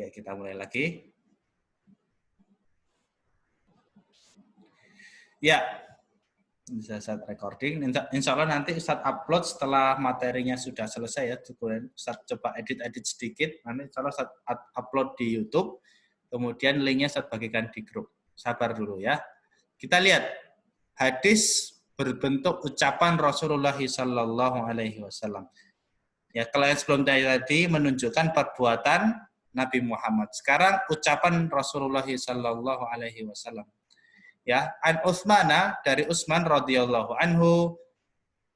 Oke, kita mulai lagi. Ya, bisa Ustaz recording. Insya Allah nanti Ustaz upload setelah materinya sudah selesai ya. Ustaz coba edit-edit sedikit. Nanti insya Allah Ustaz upload di YouTube. Kemudian linknya Ustaz bagikan di grup. Sabar dulu ya. Kita lihat hadis berbentuk ucapan Rasulullah Sallallahu Alaihi Wasallam. Ya, kalau yang sebelum tadi menunjukkan perbuatan Nabi Muhammad. Sekarang ucapan Rasulullah Sallallahu Alaihi Wasallam. Ya, an Utsmana dari Utsman radhiyallahu anhu,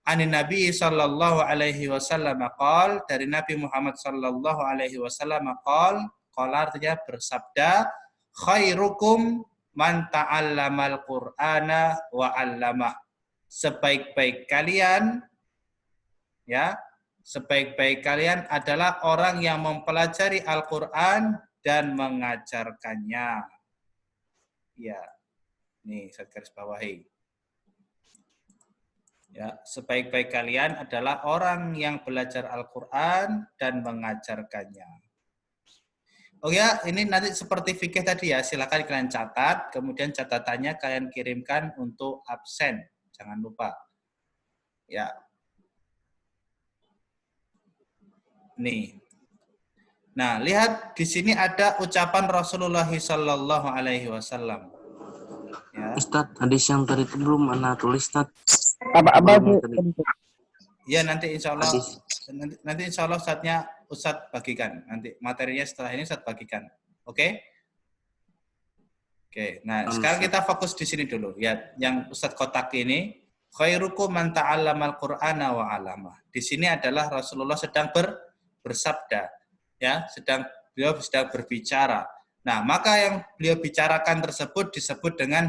anin Nabi sallallahu alaihi wasallam qol, dari Nabi Muhammad sallallahu alaihi wasallam qol artinya bersabda, khairukum man ta'allamal Qur'ana wa 'allamah. Sebaik-baik kalian ya, sebaik-baik kalian adalah orang yang mempelajari Al-Qur'an dan mengajarkannya. Ya. Nih, saya garis bawahi. Ya, sebaik-baik kalian adalah orang yang belajar Al-Qur'an dan mengajarkannya. Oh ya, ini nanti seperti fikih tadi ya, silakan kalian catat, kemudian catatannya kalian kirimkan untuk absen. Jangan lupa. Ya. Nih. Nah, lihat di sini ada ucapan Rasulullah sallallahu alaihi wasallam. Ya. Ustadz, hadis yang tadi itu belum Ana tulis, Ustadz. Apa Ya, nanti insya Allah saatnya Ustadz bagikan. Nanti materinya setelah ini Ustadz bagikan. Oke? Oke. Nah, sekarang kita fokus di sini dulu. Ya, yang Ustadz kotak ini, khairukum man ta'allamal Qur'ana wa 'allamah. Di sini adalah Rasulullah sedang bersabda, ya, beliau sedang berbicara. Nah, maka yang beliau bicarakan tersebut disebut dengan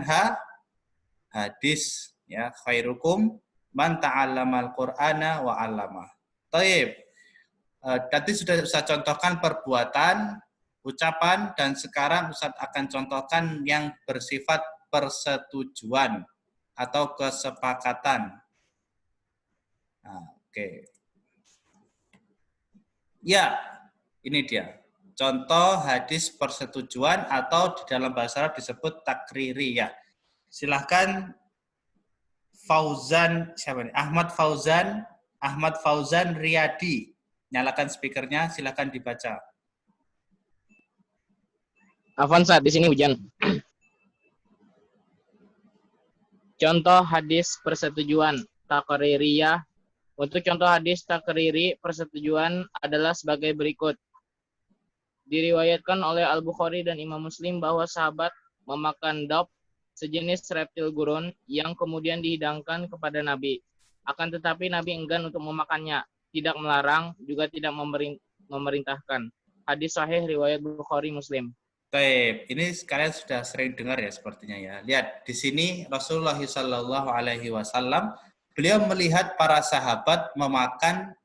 hadis, ya, khairukum man ta'allamal Qur'ana wa 'allamah. Taib. Tadi sudah saya contohkan perbuatan, ucapan, dan sekarang Ustaz akan contohkan yang bersifat persetujuan atau kesepakatan. Nah, oke. Ya, ini dia. Contoh hadis persetujuan atau di dalam bahasa Arab disebut takriri ya. Silahkan Fauzan, siapa ini? Ahmad Fauzan Riyadi. Nyalakan speakernya, silahkan dibaca. Avanza, di sini hujan. Contoh hadis persetujuan takririyah. Untuk contoh hadis takriri persetujuan adalah sebagai berikut. Diriwayatkan oleh Al-Bukhari dan Imam Muslim bahwa sahabat memakan daub, sejenis reptil gurun yang kemudian dihidangkan kepada Nabi. Akan tetapi Nabi enggan untuk memakannya, tidak melarang, juga tidak memerintahkan. Hadis sahih riwayat Bukhari Muslim. Baik, ini kalian sudah sering dengar ya sepertinya ya. Lihat di sini Rasulullah Shallallahu Alaihi Wasallam beliau melihat para sahabat memakan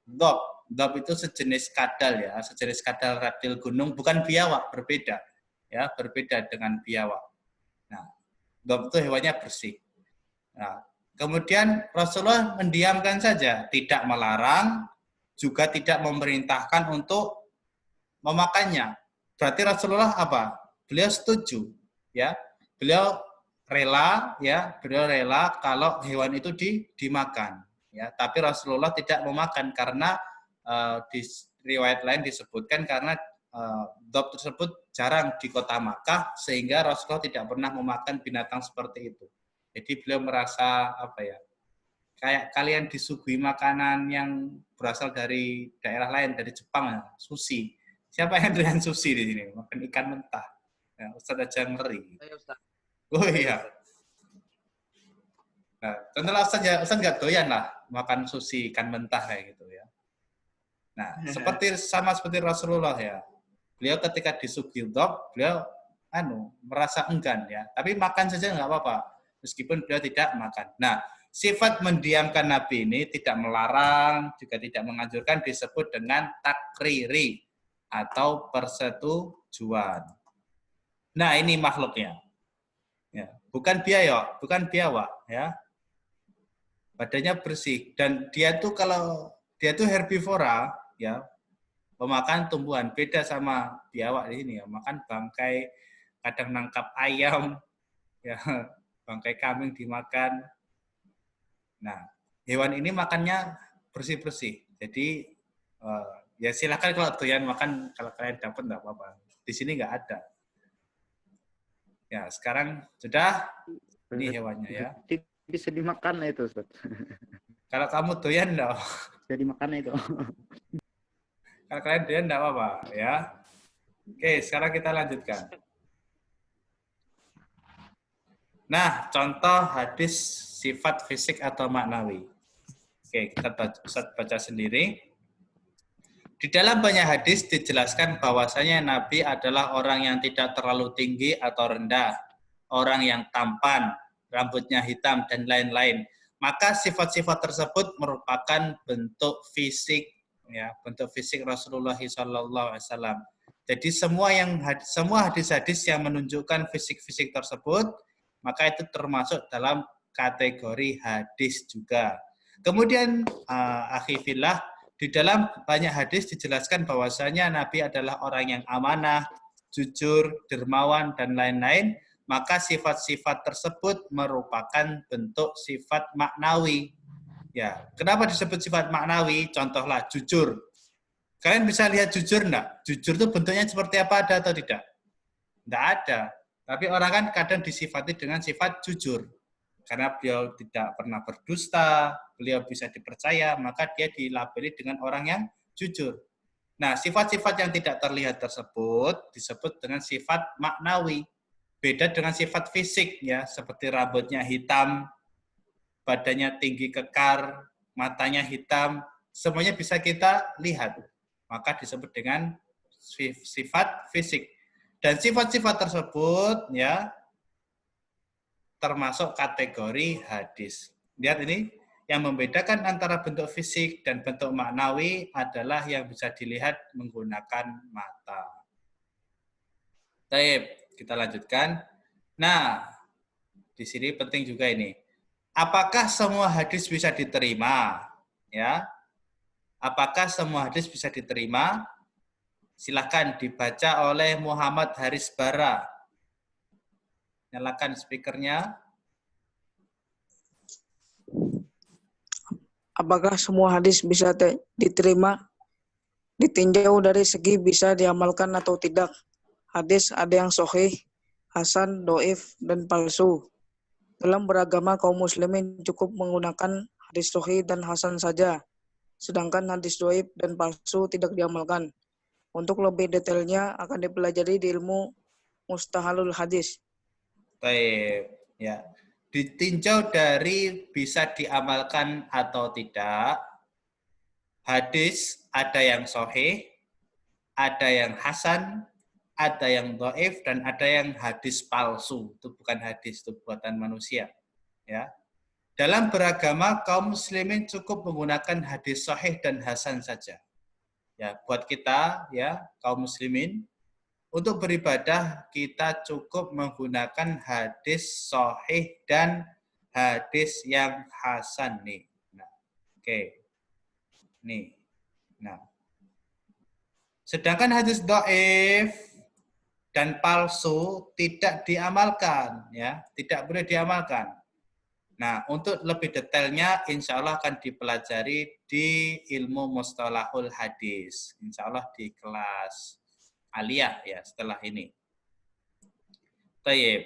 daub. Daub itu sejenis kadal ya, sejenis kadal reptil gunung, bukan biawak, berbeda ya, berbeda dengan biawak. Nah, daub itu hewannya bersih. Nah, kemudian Rasulullah mendiamkan saja, tidak melarang, juga tidak memerintahkan untuk memakannya. Berarti Rasulullah apa? Beliau setuju, ya. Beliau rela kalau hewan itu dimakan, ya. Tapi Rasulullah tidak memakan karena di riwayat lain disebutkan karena daub tersebut jarang di kota Makkah sehingga Rasulullah tidak pernah memakan binatang seperti itu. Jadi beliau merasa apa ya? Kayak kalian disuguhi makanan yang berasal dari daerah lain, dari Jepang, ya, sushi. Siapa yang dengan sushi di sini? Makan ikan mentah. Ya, Ustaz aja ngeri. Saya Ustaz. Oh iya. Nah, contohnya Ustaz nggak doyan lah makan sushi ikan mentah kayak gitu ya. Nah, sama seperti Rasulullah ya. Beliau ketika disuguhi daub, beliau merasa enggan ya. Tapi makan saja nggak apa-apa, meskipun beliau tidak makan. Nah, sifat mendiamkan Nabi ini tidak melarang, juga tidak menganjurkan, disebut dengan takriri atau persetujuan. Nah, ini makhluknya. Ya, bukan biawak ya. Badannya bersih dan dia tuh herbivora ya. pemakan tumbuhan. Beda sama biawak di sini ya, makan bangkai, kadang nangkap ayam, ya bangkai kambing dimakan. Nah, hewan ini makannya bersih-bersih. Jadi ya silakan kalau doyan makan, kalau kalian dapat nggak apa-apa. Di sini nggak ada. Ya, sekarang sudah ini hewannya ya. Bisa dimakan itu, Ustaz. Kalau kamu doyan enggak? Bisa dimakan itu. Kalau kalian doyan enggak apa-apa ya. Oke, sekarang kita lanjutkan. Nah, contoh hadis sifat fisik atau maknawi. Oke, kita baca sendiri. Di dalam banyak hadis dijelaskan bahwasanya Nabi adalah orang yang tidak terlalu tinggi atau rendah, orang yang tampan, rambutnya hitam, dan lain-lain. Maka sifat-sifat tersebut merupakan bentuk fisik, ya, bentuk fisik Rasulullah SAW. Jadi semua hadis-hadis yang menunjukkan fisik-fisik tersebut, maka itu termasuk dalam kategori hadis juga. Kemudian, akhi fillah, di dalam banyak hadis dijelaskan bahwasanya Nabi adalah orang yang amanah, jujur, dermawan, dan lain-lain. Maka sifat-sifat tersebut merupakan bentuk sifat maknawi. Ya, kenapa disebut sifat maknawi? Contohlah jujur. Kalian bisa lihat jujur enggak? Jujur itu bentuknya seperti apa, ada atau tidak? Enggak ada. Tapi orang kan kadang disifati dengan sifat jujur. Karena beliau tidak pernah berdusta, beliau bisa dipercaya, maka dia dilabeli dengan orang yang jujur. Nah, sifat-sifat yang tidak terlihat tersebut disebut dengan sifat maknawi. Beda dengan sifat fisik, ya, seperti rambutnya hitam, badannya tinggi kekar, matanya hitam, semuanya bisa kita lihat. Maka disebut dengan sifat fisik. Dan sifat-sifat tersebut, ya, termasuk kategori hadis. Lihat ini, yang membedakan antara bentuk fisik dan bentuk maknawi adalah yang bisa dilihat menggunakan mata. Baik, kita lanjutkan. Nah, di sini penting juga ini. Apakah semua hadis bisa diterima? Ya, apakah semua hadis bisa diterima? Silakan dibaca oleh Muhammad Haris Bara. Nyalakan speakernya. Apakah semua hadis bisa diterima? Ditinjau dari segi bisa diamalkan atau tidak. Hadis ada yang sahih, hasan, doif, dan palsu. Dalam beragama kaum muslimin cukup menggunakan hadis sahih dan hasan saja. Sedangkan hadis doif dan palsu tidak diamalkan. Untuk lebih detailnya akan dipelajari di ilmu mustahalul hadis. Baik, ya. Ditinjau dari bisa diamalkan atau tidak, hadis ada yang sahih, ada yang hasan, ada yang dhaif, dan ada yang hadis palsu. Itu bukan hadis, itu buatan manusia. Ya. Dalam beragama, kaum muslimin cukup menggunakan hadis sahih dan hasan saja. Ya, buat kita, ya, kaum muslimin, untuk beribadah kita cukup menggunakan hadis sahih dan hadis yang hasan nih. Nah, oke. Nih. Nah. Sedangkan hadis dhaif dan palsu tidak diamalkan, ya, tidak boleh diamalkan. Nah, untuk lebih detailnya insya Allah akan dipelajari di ilmu mustalahul hadis. Insya Allah di kelas aliyah ya setelah ini. Tayyib.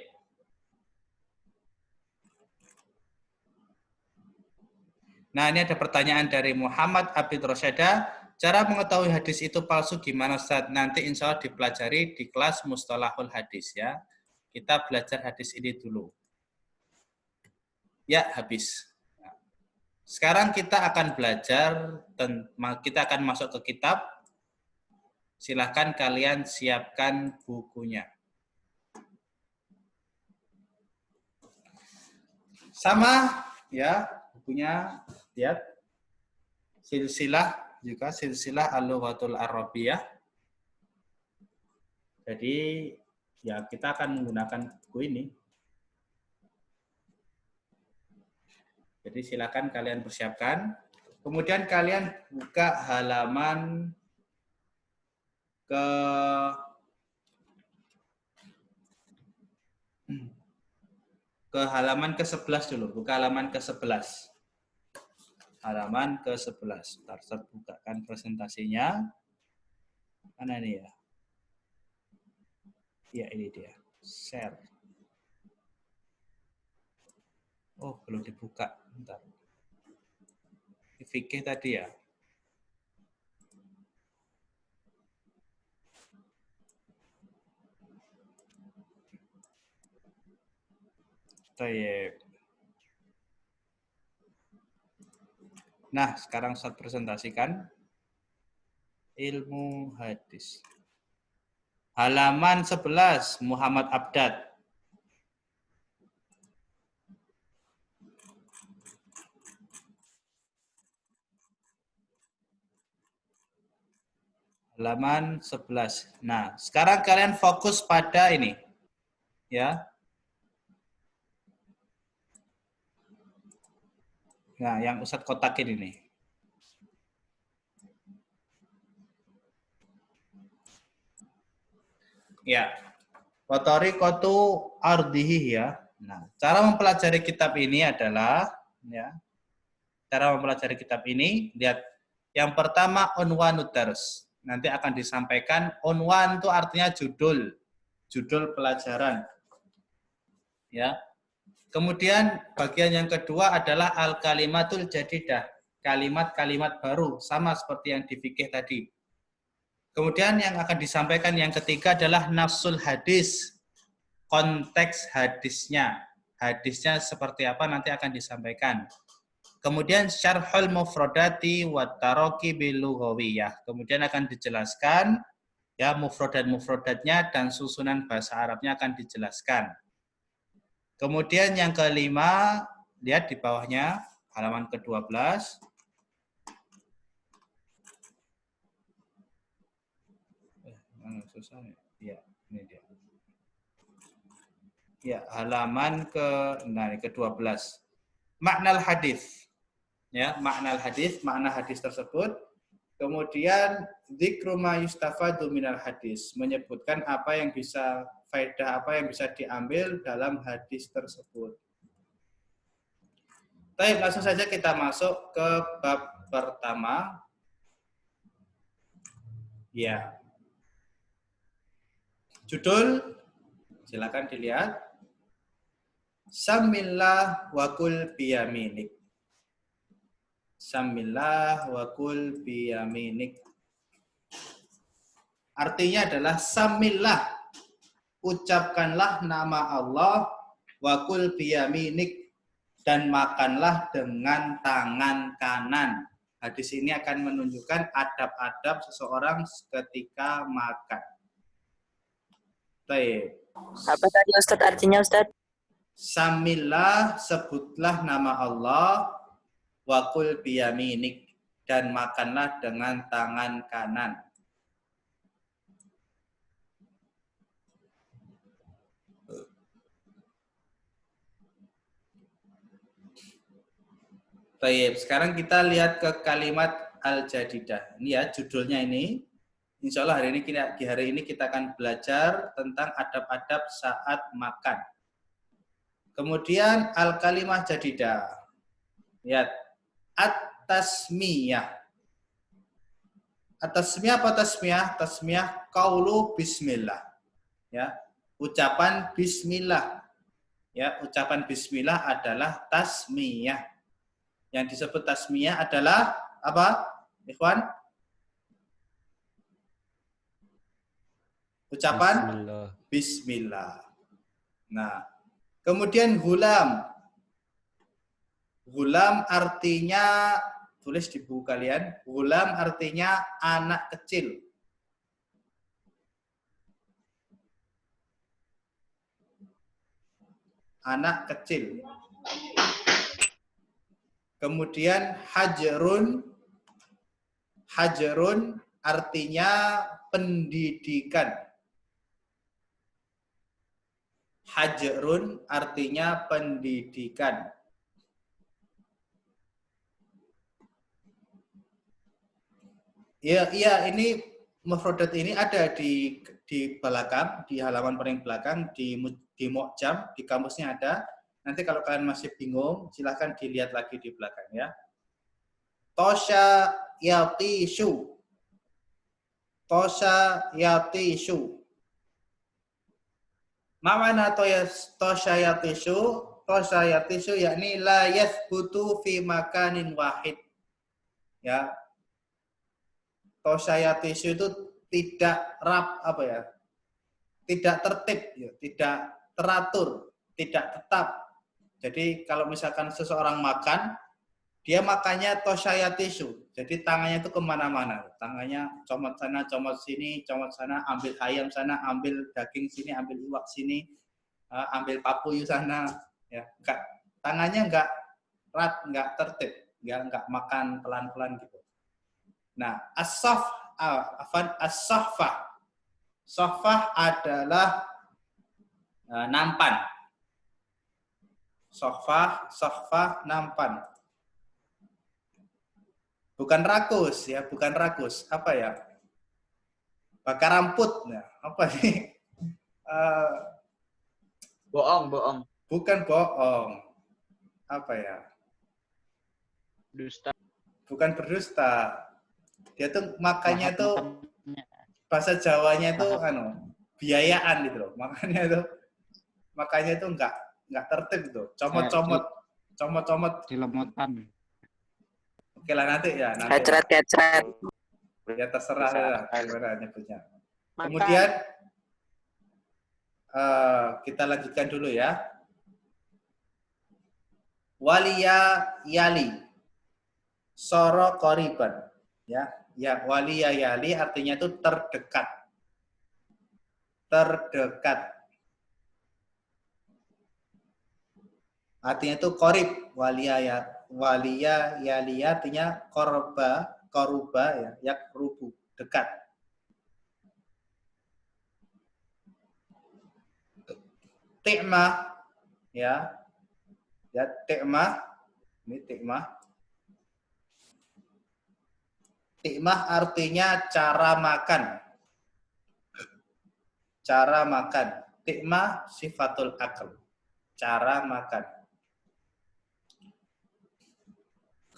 Nah, ini ada pertanyaan dari Muhammad Abid Rosyada. Cara mengetahui hadis itu palsu gimana, Ustaz? Nanti insya Allah dipelajari di kelas mustalahul hadis ya. Kita belajar hadis ini dulu. Ya, habis. Sekarang kita akan belajar, kita akan masuk ke kitab. Silahkan kalian siapkan bukunya. Sama ya, bukunya lihat. Silsilah juga, silsilah Al-Lughatul Arabiyah. Jadi ya kita akan menggunakan buku ini. Jadi silakan kalian persiapkan. Kemudian kalian buka halaman ke halaman ke-11 dulu, buka halaman ke-11. Halaman ke-11. Ntar saya bukakan presentasinya. Mana nih ya? Ya, ini dia. Share. Oh, belum dibuka. Bentar. Fikih tadi ya. Baik. Nah, sekarang saya presentasikan ilmu hadis. Halaman 11, Muhammad Abdad. Halaman 11. Nah, sekarang kalian fokus pada ini. Ya. Nah, yang Ustadz kotakin ini. Ya. Wa tariqatu ardihi ya. Nah, cara mempelajari kitab ini adalah ya. Cara mempelajari kitab ini, lihat yang pertama unwanud dars. Nanti akan disampaikan unwan itu artinya judul pelajaran. Ya. Kemudian bagian yang kedua adalah al-kalimatul jadidah, kalimat-kalimat baru, sama seperti yang di fikih tadi. Kemudian yang akan disampaikan yang ketiga adalah nafsul hadis, konteks hadisnya. Hadisnya seperti apa nanti akan disampaikan. Kemudian syarhul mufradati wa taroqibil lughawiyah. Kemudian akan dijelaskan ya mufradat-mufradatnya dan susunan bahasa Arabnya akan dijelaskan. Kemudian yang kelima, lihat di bawahnya, halaman ke-12. Susah ya, ini dia. Ya, halaman ke-12. Makna hadis. Ya, makna hadis, makna hadis tersebut. Kemudian dzikru ma yustafadu minal hadis, menyebutkan apa yang bisa faedah apa yang bisa diambil dalam hadis tersebut. Baik, langsung saja kita masuk ke bab pertama. Ya. Judul silakan dilihat. Samillah wa kul biyaminik. Samillah wa kul biyaminik. Artinya adalah samillah, ucapkanlah nama Allah, wa kul biyaminik, dan makanlah dengan tangan kanan. Hadis ini akan menunjukkan adab-adab seseorang ketika makan. Baik. Apa tadi Ustadz artinya Ustadz? Samillah, sebutlah nama Allah, wa kul biyaminik, dan makanlah dengan tangan kanan. Baik, sekarang kita lihat ke kalimat al-jadidah. Ini ya judulnya ini. Insya Allah hari ini kita akan belajar tentang adab-adab saat makan. Kemudian al-kalimah jadidah. Lihat, at-tasmiyah. At-tasmiyah apa tasmiyah? Tasmiyah qaulu bismillah. Ya, ucapan bismillah. Ya, ucapan bismillah adalah tasmiyah. Yang disebut tasmiyah adalah apa, Ikhwan? Ucapan bismillah. Nah, kemudian gulam. Gulam artinya, tulis di buku kalian, gulam artinya anak kecil. Anak kecil. Kemudian hajrun. Hajrun artinya pendidikan. Hajrun artinya pendidikan. Ya, ini mufradat ini ada di belakang, di halaman paling belakang, di Mu'jam, di kamusnya ada. Nanti kalau kalian masih bingung, silahkan dilihat lagi di belakang ya. Tosha yatishu. Tosha yatishu. Ma'ana tosha yatishu? Tosha yatishu yakni la yathbutu fi makanin wahid. Ya. Tosha yatishu itu tidak tidak tertib, ya, tidak teratur, tidak tetap. Jadi kalau misalkan seseorang makan, dia makannya tosyayatisu. Jadi tangannya itu kemana-mana. Tangannya comot sana, comot sini, comot sana, ambil ayam sana, ambil daging sini, ambil iwak sini, ambil papuyu sana. Ya, tangannya nggak tertib, nggak makan pelan-pelan gitu. Nah, as-sahfah. Sahfah adalah nampan. Sahfah nampan. Bukan rakus ya, bukan rakus. Apa ya? Bakar rambut. Nah, apa nih? Bohong. Bukan bohong. Apa ya? Dusta. Bukan berdusta. Dia tuh makanya tuh bahasa Jawanya itu biayaan gitu loh. Makanya itu enggak tertib tuh. Comot-comot Cilemotan. Oke lah nanti ya. Kecret. Ya terserah lah gimana nyebutnya. Kemudian kita lanjutkan dulu ya. Waliya yali. Soro qoriban. Ya, waliya yali artinya itu terdekat. Terdekat. Artinya itu qorib. Waliya yali artinya koruba ya, yakrubu, dekat. Ti'mah ya. Ya, ti'mah. Ini ti'mah. Ti'mah artinya cara makan. Cara makan. Ti'mah sifatul akal. Cara makan.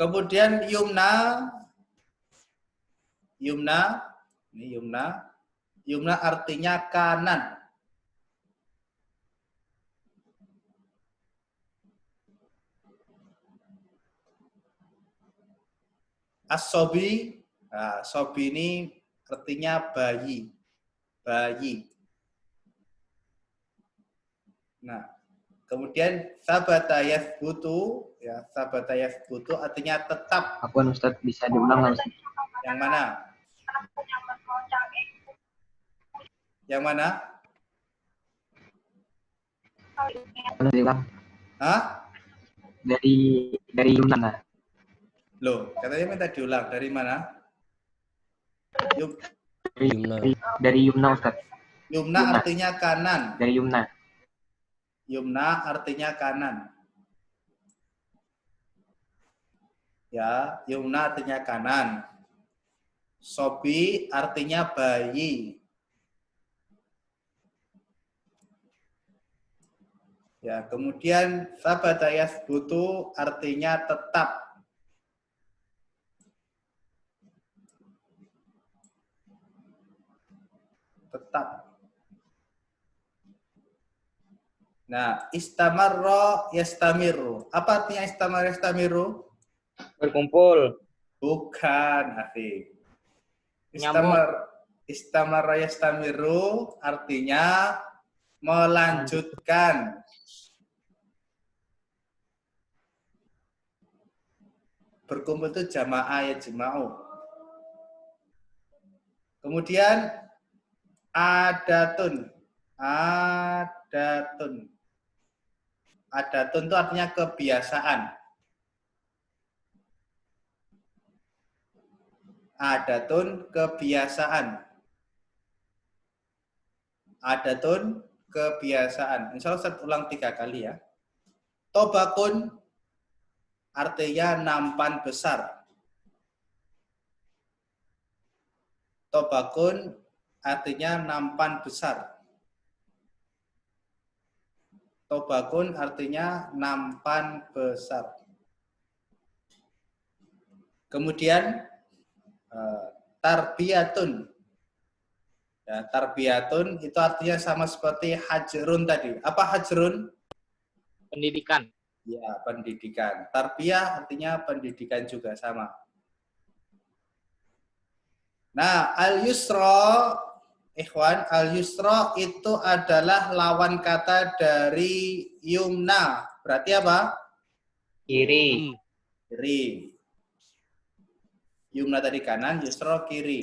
Kemudian yumna. Ini yumna. Yumna artinya kanan. As-sobi. Nah, sobi ini artinya bayi. Nah, kemudian sabata yathbutu, ya, sabata yathbutu artinya tetap. Apaan Ustadz, bisa diulang nggak Ustadz? Yang mana? Yang mana? Boleh diulang? Hah? Dari Yumna. Loh, katanya minta diulang. Dari mana? Dari Yumna Ustadz. Yumna artinya kanan. Dari Yumna. Yumna artinya kanan. Ya, yumna artinya kanan. Sobi artinya bayi. Ya, kemudian sabata yathbutu artinya tetap. Tetap. Nah, istamarra yastamiru. Apa artinya istamarra yastamiru? Berkumpul. Bukan, akhi. Nyambung. Istamarra yastamiru artinya melanjutkan. Berkumpul itu jamaah ya jema'u. Kemudian adatun. Adatun itu artinya kebiasaan. Adatun kebiasaan. Adatun kebiasaan. Insya Allah saya ulang 3 kali ya. Tobakun artinya nampan besar. Tobakun artinya nampan besar. Tobakun artinya nampan besar. Kemudian tarbiyatun. Ya, tarbiyatun itu artinya sama seperti hajrun tadi. Apa hajrun? Pendidikan. Ya, pendidikan. Tarbiyah artinya pendidikan juga sama. Nah, al-yusra, ikhwan, al-yusra itu adalah lawan kata dari yumna. Berarti apa? Kiri. Kiri. Yumna tadi kanan, yusra kiri.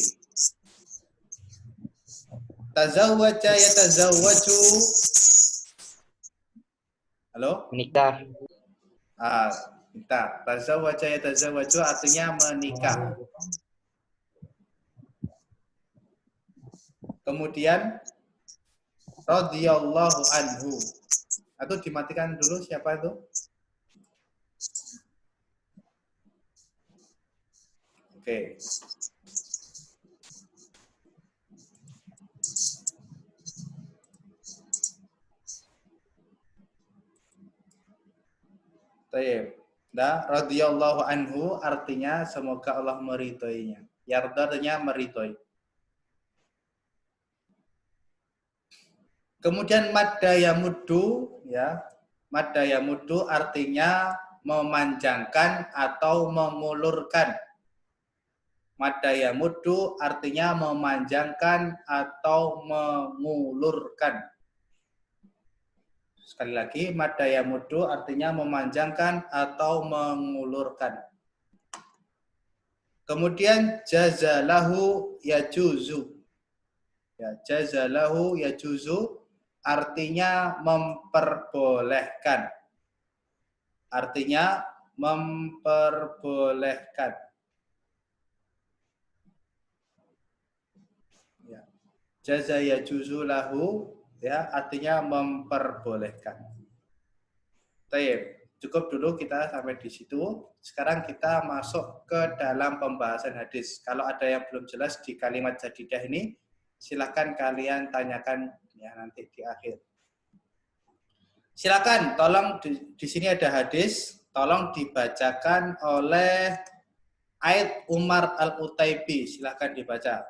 Tazawwaja yatazawwaju. Halo? Menikah. Kita. Tazawwaja yatazawwaju artinya menikah. Kemudian radhiyallahu anhu. Atau dimatikan dulu siapa itu? Oke. Baik. Nah, radhiyallahu anhu artinya semoga Allah meridhoinya. Yarda artinya meridhoi. Kemudian madda yamuddu, ya. Madda yamuddu artinya memanjangkan atau memulurkan. Madda yamuddu artinya memanjangkan atau mengulurkan. Sekali lagi, madda yamuddu artinya memanjangkan atau mengulurkan. Kemudian jazalahu yajuzu. Ya, jazalahu yajuzu artinya memperbolehkan. Artinya memperbolehkan. Ya. Jaza yajuzu lahu, ya, artinya memperbolehkan. Baik, cukup dulu kita sampai di situ. Sekarang kita masuk ke dalam pembahasan hadis. Kalau ada yang belum jelas di kalimat jadidah ini, silakan kalian tanyakan ya nanti di akhir. Silakan, tolong di sini ada hadis, tolong dibacakan oleh Aid Umar Al-Utaibi. Silakan dibaca.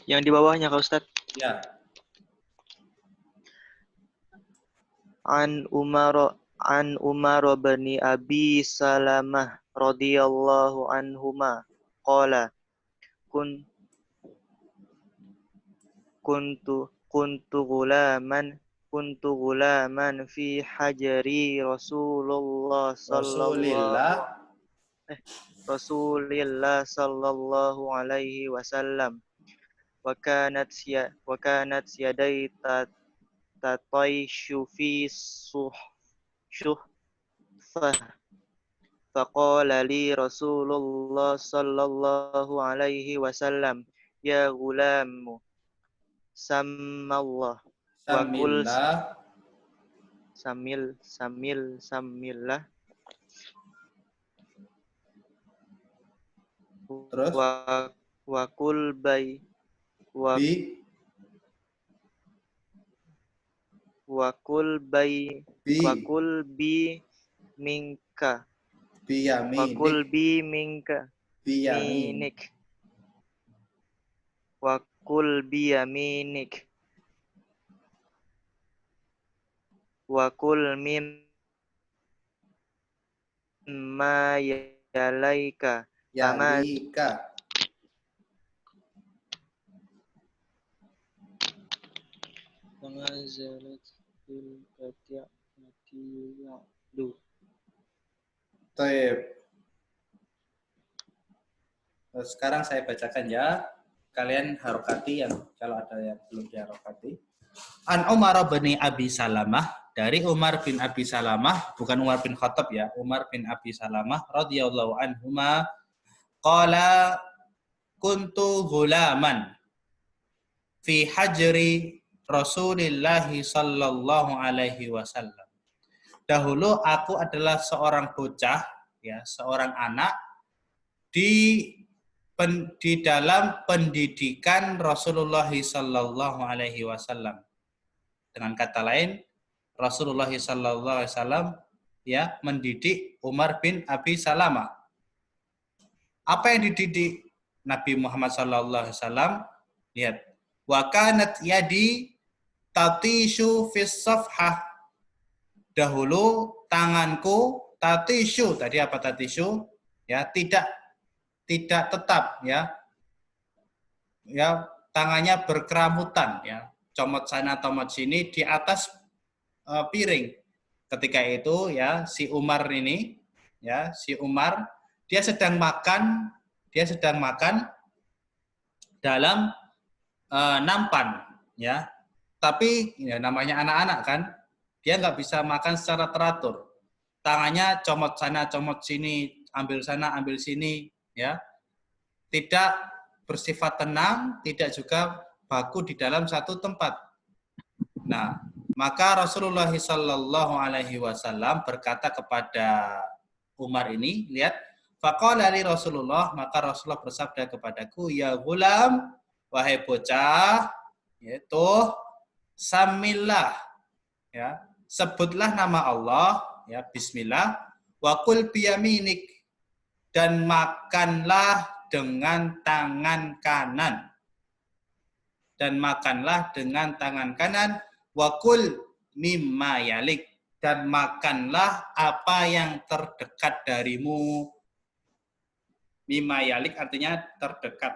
Yang di bawahnya Kak Ustadz. Ya. An Umar bin Abi Salamah radhiyallahu anhuma qala kuntu gulaman fi hajri Rasulillah sallallahu alaihi wasallam wa kanat yadai tataishu fi suhfah faqala li Rasulullah sallallahu alaihi wasallam ya gulamu samillah wa kul samillah Terus wa kul bi minka biyaminik wa kul biyaminik wa kul mimma yalaika yalika. Pengazalat fil qati'atu. Baik. Sekarang saya bacakan ya. Kalian harokati yang kalau ada yang belum diharokati. An Umar bin Abi Salamah, dari Umar bin Abi Salamah, bukan Umar bin Khattab ya, Umar bin Abi Salamah radhiyallahu anhuma qala kuntu gulaman fi hajri Rasulillah sallallahu alaihi wasallam. Dahulu aku adalah seorang bocah ya seorang anak di dalam pendidikan Rasulullah sallallahu alaihi wasallam. Dengan kata lain, Rasulullah sallallahu alaihi wasallam ya mendidik Umar bin Abi Salamah. Apa yang dididik Nabi Muhammad sallallahu alaihi wasallam? Lihat, wa kanat yadi tatishu fis safhah. Dahulu tanganku tatishu. Tadi apa tatishu? Ya, tidak tetap ya. Ya, tangannya berkeramutan ya. Comot sana, comot sini di atas piring. Ketika itu ya si Umar ini ya, si Umar dia sedang makan dalam nampan ya. Tapi ya, namanya anak-anak kan, dia nggak bisa makan secara teratur. Tangannya comot sana, comot sini, ambil sana, ambil sini, ya. Tidak bersifat tenang, tidak juga baku di dalam satu tempat. Nah, maka Rasulullah sallallahu alaihi wasallam berkata kepada Umar ini, lihat, faqala li Rasulullah, maka Rasulullah bersabda kepadaku, ya gulam, wahai bocah, yaitu samillah, ya, sebutlah nama Allah, ya, bismillah, wa qul biyaminik, dan makanlah dengan tangan kanan. Dan makanlah dengan tangan kanan, wa qul mimma yalik, dan makanlah apa yang terdekat darimu. Mimma yalik artinya terdekat.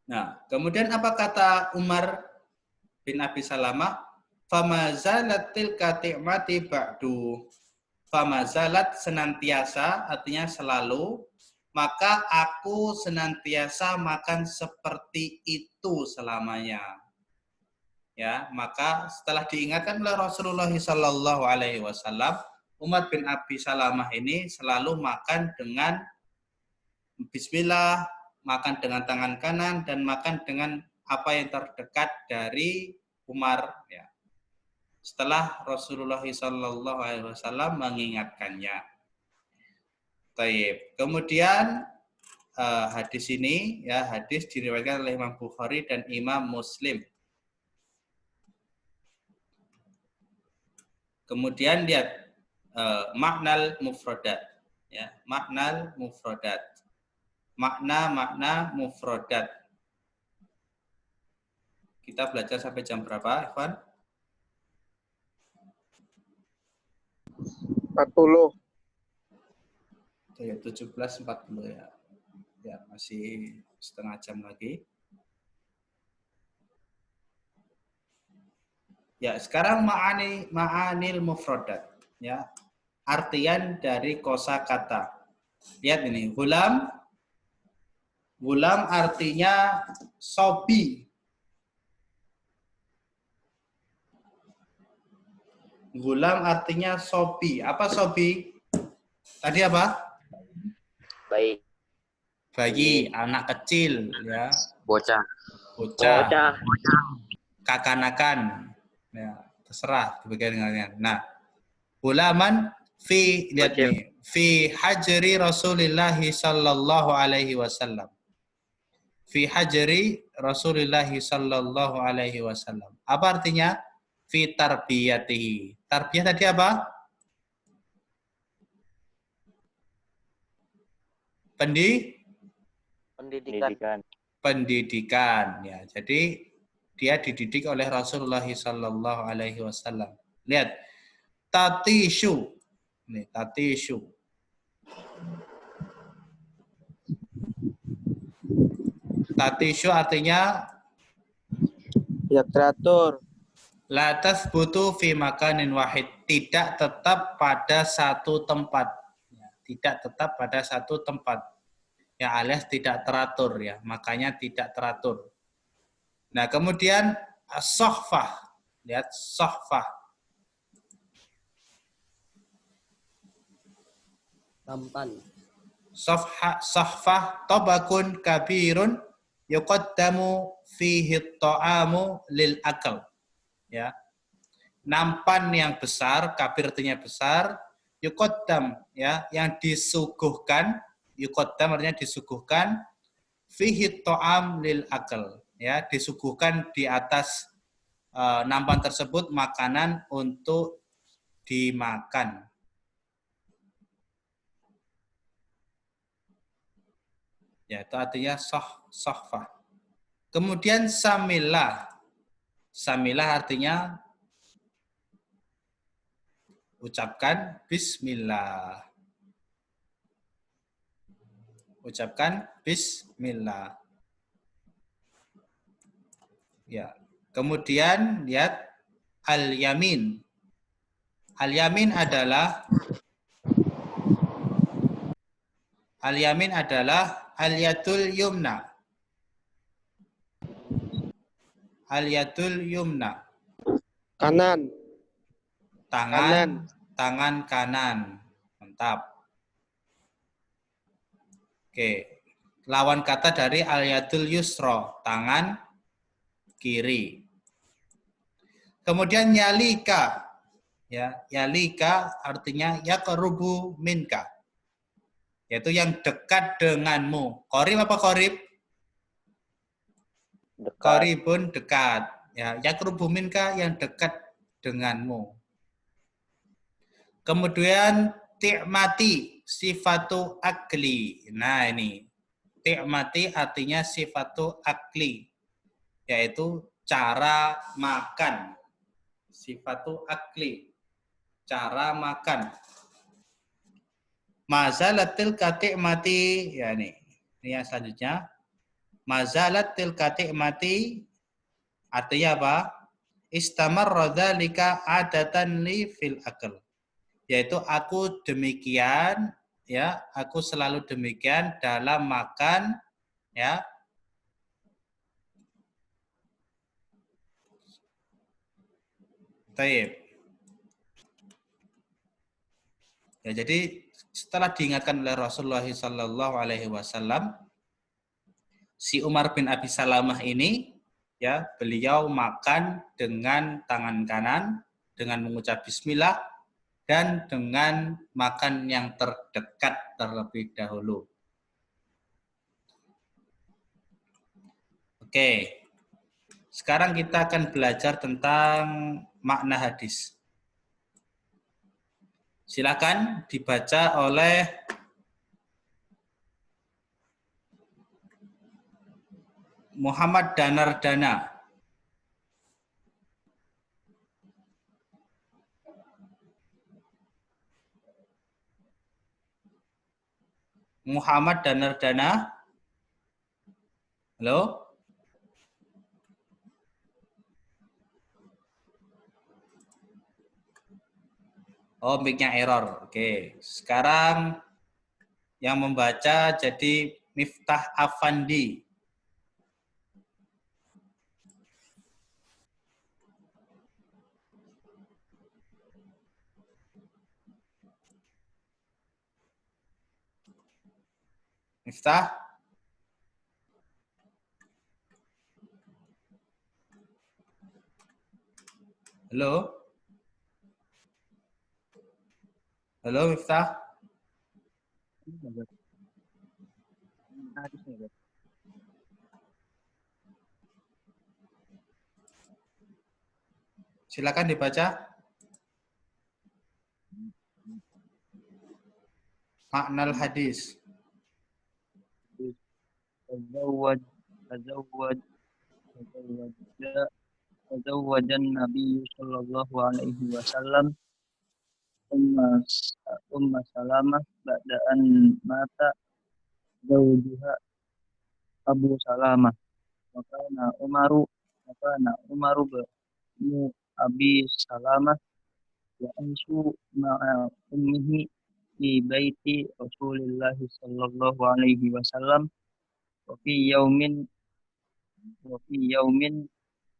Nah, kemudian apa kata Umar bin Abi Salamah? Famazalat tilka ti'mati ba'du. Famazalat senantiasa, artinya selalu, maka aku senantiasa makan seperti itu selamanya. Ya, maka setelah diingatkan oleh Rasulullah sallallahu alaihi wasallam, Umar bin Abi Salamah ini selalu makan dengan bismillah, makan dengan tangan kanan, dan makan dengan apa yang terdekat dari Umar, ya. Setelah Rasulullah SAW mengingatkannya. Taib. Kemudian hadis ini, ya, hadis diriwayatkan oleh Imam Bukhari dan Imam Muslim. Kemudian lihat maknal mufradat, ya, maknal mufradat. Makna mufradat. Kita belajar sampai jam berapa, Ivan? 40. Ya, 17.40 ya. Ya, masih setengah jam lagi. Ya, sekarang ma'anil mufradat, ya. Artian dari kosakata. Lihat ini, gulam. Gulam artinya sobi. Gulam artinya sobi. Apa sobi? Tadi apa? Baik. Bayi, anak kecil, ya. Bocah. Bocah. Kakanakan. Ya, terserah dibagaimana. Nah, gulaman fi, lihat nih, fi hajri Rasulillah sallallahu alaihi wasallam. Fi hajri Rasulillah sallallahu alaihi wasallam. Apa artinya? Fi tarbiyatihi. Tarbiyah tadi apa? Pendidikan. Pendidikan, ya. Jadi dia dididik oleh Rasulullah sallallahu alaihi wasallam. Lihat, tatishu. Nih, tatishu. Tatishu artinya Ya teratur. la tasbutu fi makanin wahid, tidak tetap pada satu tempat. Ya, tidak tetap pada satu tempat. Ya, alias tidak teratur, ya. Makanya tidak teratur. Nah, kemudian sohfah. Lihat, sohfah. Tampan. Sohfah tobakun kabirun yuqaddamu fihi ta'amu lil akal. Ya. Nampan yang besar, kabir artinya besar, yuqaddam, ya, yang disuguhkan, yuqaddam artinya disuguhkan, fihi ta'am lil akal, ya, disuguhkan di atas nampan tersebut makanan untuk dimakan. Ya, itu artinya sohfah. Kemudian samilah. Samilah artinya ucapkan bismillah. Ucapkan bismillah. Ya. Kemudian lihat al-yamin. Al-yamin adalah al-yadul yumna. Al-yadul yumna. Kanan. Tangan kanan. Mantap. Oke. Lawan kata dari al-yadul yusra, tangan kiri. Kemudian yalika. Ya, yalika artinya yaqrubu minka. Yaitu yang dekat denganmu. Qorib apa qorib? Dekat. Qoribun dekat. Ya, yaqrubu minka yang dekat denganmu. Kemudian ti'mati sifatu akli. Nah, ini. Ti'mati artinya sifatu akli, yaitu cara makan. Sifatu akli, cara makan. Mazalatil kati'mati, ya ini yang selanjutnya. Mazalatil kati'mati artinya apa? Istamarra dzalika adatan li fil akal. Yaitu aku demikian, ya, aku selalu demikian dalam makan, ya. Taib. Ya, jadi setelah diingatkan oleh Rasulullah SAW, si Umar bin Abi Salamah ini, ya, beliau makan dengan tangan kanan, dengan mengucap bismillah, dan dengan makan yang terdekat terlebih dahulu. Oke, sekarang kita akan belajar tentang makna hadis. Silakan dibaca oleh Muhammad Danardana. Muhammad Danardana. Halo? Oh, mic-nya error. Oke. Sekarang yang membaca jadi Miftah Afandi. Miftah? Halo? Halo, Miftah? Silakan dibaca. Makna hadis. تزوج النبي صلى الله عليه وسلم أم سلمة بعد أن مات زوجها أبو سلمة وكان عمر بن أبي سلمة يعيش مع أمه في بيت رسول الله صلى الله عليه وسلم وفي يوم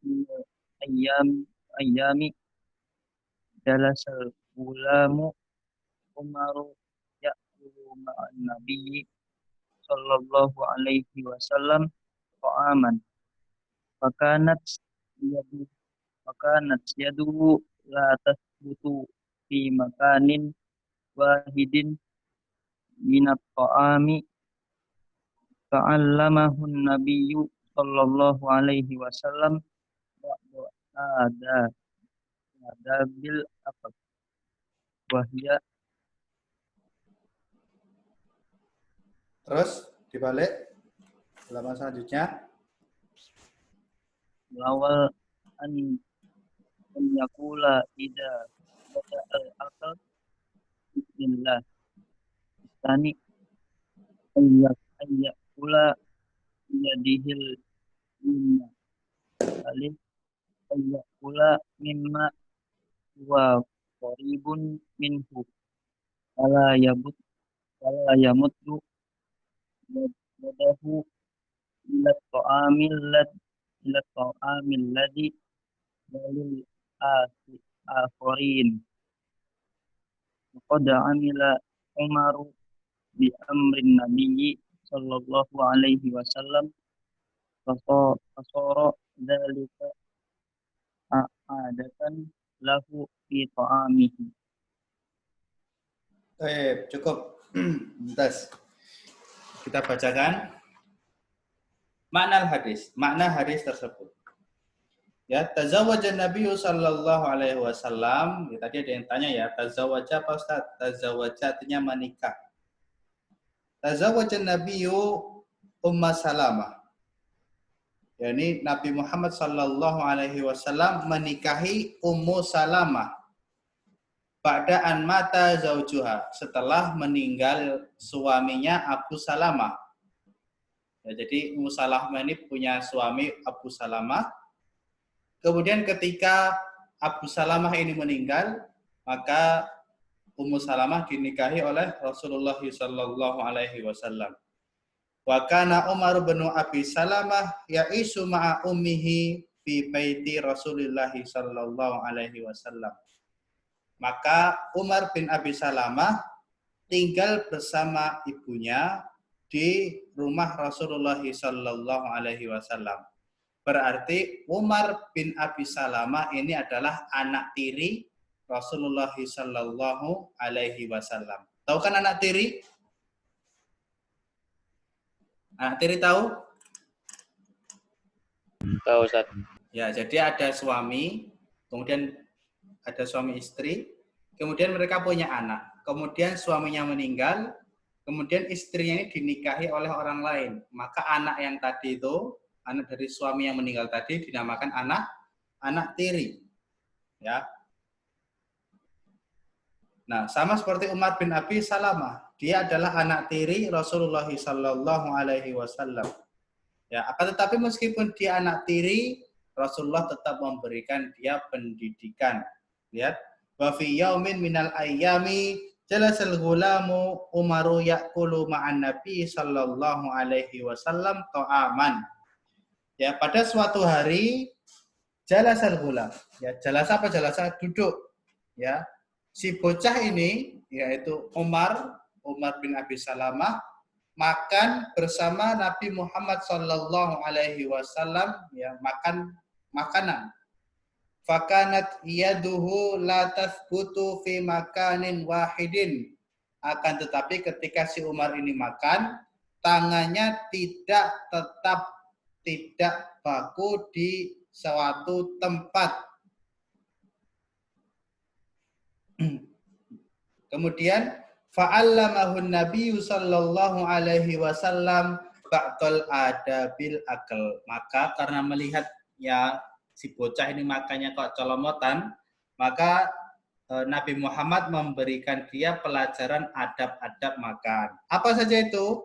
من أيام جلس الغلام عمر يأكل مع النبي صلى الله عليه وسلم طعاما فكانت يده لا تثبت في مكان wahidin minat ta'ami ta'allamahu nabiyyu sallallahu alaihi wasallam ada bil akal wahya. Terus dibalik halaman selanjutnya. Lawal an yakula ida bada al akal bismillah. Tani ayakula yadihil minna alif ayakula mimma wa qaribun minhu wala yamuddu yadahu ila ta'amil ladhi walil akhirin. Qad amila Umaru bi amrin nabiyyi sallallahu alaihi wasallam fasara dzalika adatan lahu fi ta'amihi. Cukup. Mumtaz. Kita bacakan makna hadis. Makna hadis tersebut. Ya, tazawwaja Nabi sallallahu alaihi wasallam. Ya, tadi ada yang tanya ya, tazawwaja apa Ustaz? Tazawwaja artinya menikah. Tazawwaja Nabi Umma Salamah. yakni Nabi Muhammad sallallahu alaihi wasallam menikahi Ummu Salamah pada an mata zaujuha, setelah meninggal suaminya Abu Salamah. Ya, jadi Ummu Salamah ini punya suami Abu Salamah. Kemudian ketika Abu Salamah ini meninggal, maka Ummu Salamah dinikahi oleh Rasulullah sallallahu alaihi wasallam. Wa kana Umar bin Abi Salamah ya'isu ma'a ummihi fi baiti Rasulullah sallallahu alaihi wasallam. Maka Umar bin Abi Salamah tinggal bersama ibunya di rumah Rasulullah sallallahu alaihi wasallam. Berarti Umar bin Abi Salamah ini adalah anak tiri Rasulullah sallallahu alaihi wasallam. Tahu kan anak tiri? Anak tiri tahu? Tahu, Ustaz. Ya, jadi ada suami, kemudian ada suami istri, kemudian mereka punya anak. Kemudian suaminya meninggal, kemudian istrinya ini dinikahi oleh orang lain. Maka anak yang tadi itu, anak dari suami yang meninggal tadi dinamakan anak tiri. Ya. Nah, sama seperti Umar bin Abi Salamah, dia adalah anak tiri Rasulullah sallallahu alaihi wasallam. Ya, akan tetapi meskipun dia anak tiri, Rasulullah tetap memberikan dia pendidikan. Lihat, wa fi yaumin minal ayyami jalasal ghulamu Umaru ya'kulu ma'an Nabi sallallahu alaihi wasallam ta'aman. Ya, pada suatu hari jalasal ghulam. Ya, jalas apa jalasa? Duduk. Ya. Si bocah ini yaitu Umar bin Abi Salamah makan bersama Nabi Muhammad sallallahu alaihi wasallam, ya, makan makanan. Fakanat yaduhu la tathbutu fi makanin wahidin. Akan tetapi ketika si Umar ini makan, tangannya tidak baku di suatu tempat. Kemudian fa'allamahu Nabi sallallahu alaihi wasallam ba'dal adabil akal. Maka karena melihat ya si bocah ini makannya kok colomotan, maka Nabi Muhammad memberikan dia pelajaran adab-adab makan. Apa saja itu?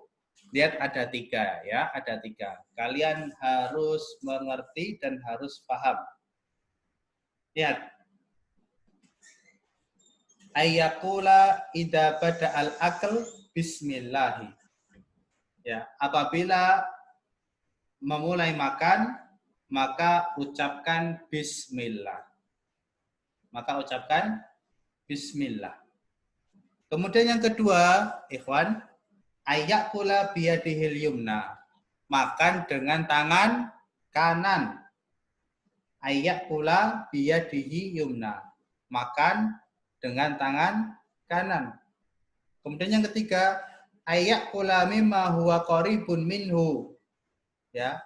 Lihat ada 3 ya, ada 3. Kalian harus mengerti dan harus paham. Lihat. Ayyakula idza bada'al akal bismillah. Ya, apabila memulai makan, maka ucapkan bismillah. Maka ucapkan bismillah. Kemudian yang kedua, ikhwan, ayyakula biyadihil yumna. Makan dengan tangan kanan. Ayyakula biyadihi yumna. Makan dengan tangan kanan. Kemudian yang ketiga, ayyakula mimma huwa qaribun minhu. Ya.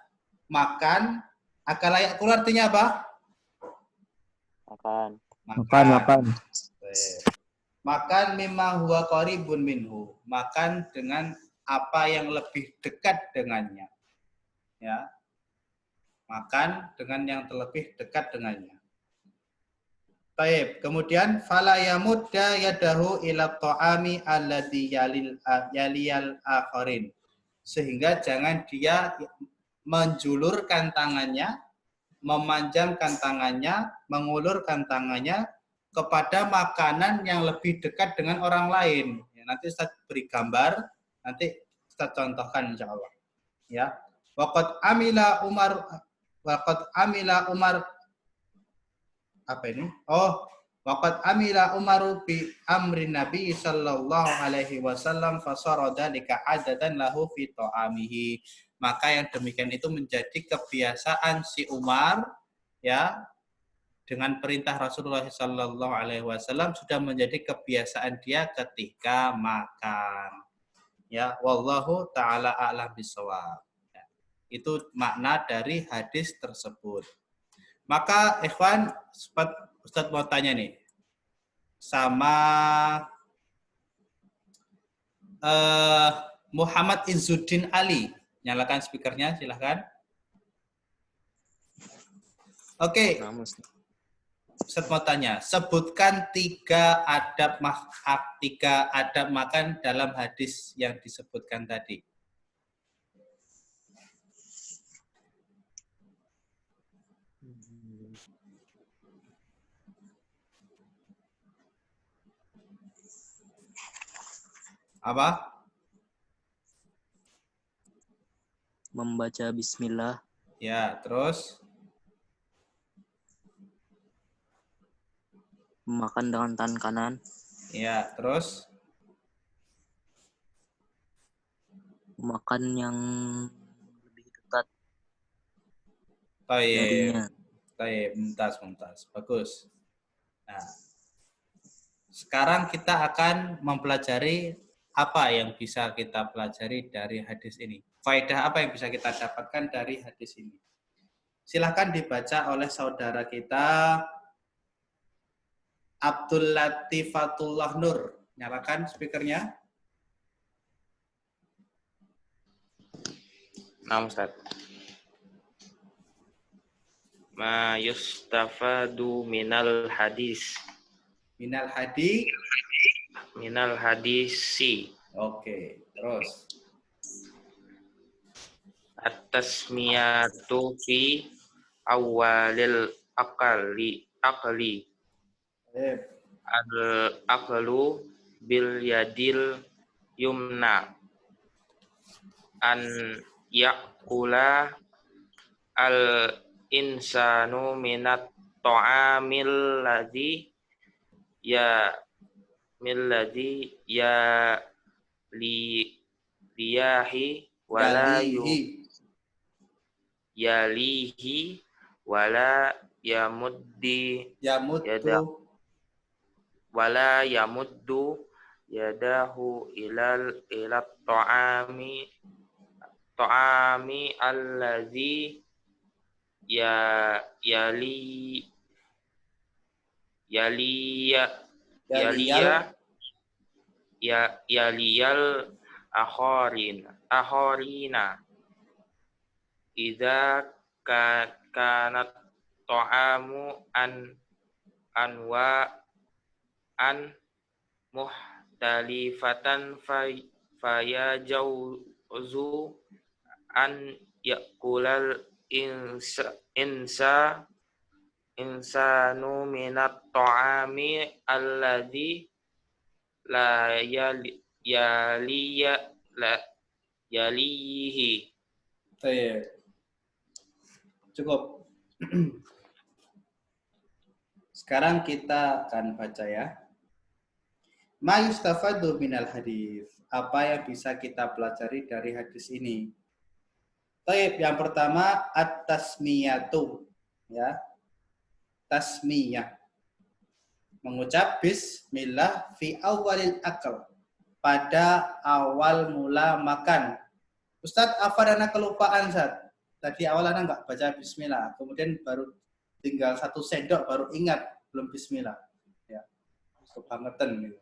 Makan, akal ayyakula artinya apa? Makan. Makan. Makan mimma huwa qaribun minhu. Makan dengan apa yang lebih dekat dengannya. Ya. Makan dengan yang terlebih dekat dengannya. Baik, kemudian fala yamudda yadahu ila ta'ami alladhi yaliyal akharin. Sehingga jangan dia menjulurkan tangannya, memanjangkan tangannya, mengulurkan tangannya kepada makanan yang lebih dekat dengan orang lain. Ya, nanti Ustaz beri gambar, nanti Ustaz contohkan insyaallah. Ya. Waqad amila Umar apa ini? Oh, waqad amila Umaru bi amri Nabi sallallahu alaihi wasallam fasara dzalika adadan lahu fi ta'amihi. Maka yang demikian itu menjadi kebiasaan si Umar, ya, dengan perintah Rasulullah sallallahu alaihi wasallam sudah menjadi kebiasaan dia ketika makan. Ya, wallahu taala a'lam bishawab. Ya, itu makna dari hadis tersebut. Maka ikhwan, Ustaz mau tanya nih, sama Muhammad Izzuddin Ali. Nyalakan speakernya, silahkan. Oke, Ustaz mau tanya, sebutkan tiga adab makan dalam hadis yang disebutkan tadi. Apa? Membaca bismillah. Ya, terus Makan dengan tangan kanan. ya, terus Makan yang lebih dekat Taib. jarinya. Taib, mumtaz. Bagus. Nah, sekarang kita akan mempelajari apa yang bisa kita pelajari dari hadis ini. Faedah apa yang bisa kita dapatkan dari hadis ini. Silahkan dibaca oleh saudara kita Abdul Latifatullah Nur. Nyalakan speakernya. Nah, Ustaz. Ma yustafadu minal hadis. Minal hadisi. Oke, terus. At-tasmiyatu fi awalil aqli. Al-aqlu bil yadil yumna. An yaqula al-insanu minat ta'amil ladzi liyahi wala yalihi wala yamuddu yadahu ila ta'ami alladzi yaliyal akhorina idza kanat ta'amu an muhtalifatan fayajauzu an yakulal insanu minat ta'ami alladzi la yalihi. Cukup. Sekarang kita akan baca ya. Ma yustafadu minal hadis. Apa yang bisa kita pelajari dari hadis ini? Baik, yang pertama at-tasmiyatu, ya. Tasmiyah. Mengucap bismillah fi awalil akal. pada awal mula makan. Ustadz, apa Ana kelupaan, Ustadz? Tadi awal Ana nggak baca bismillah, kemudian baru tinggal 1 sendok baru ingat belum bismillah. Ya, kebangetan gitu.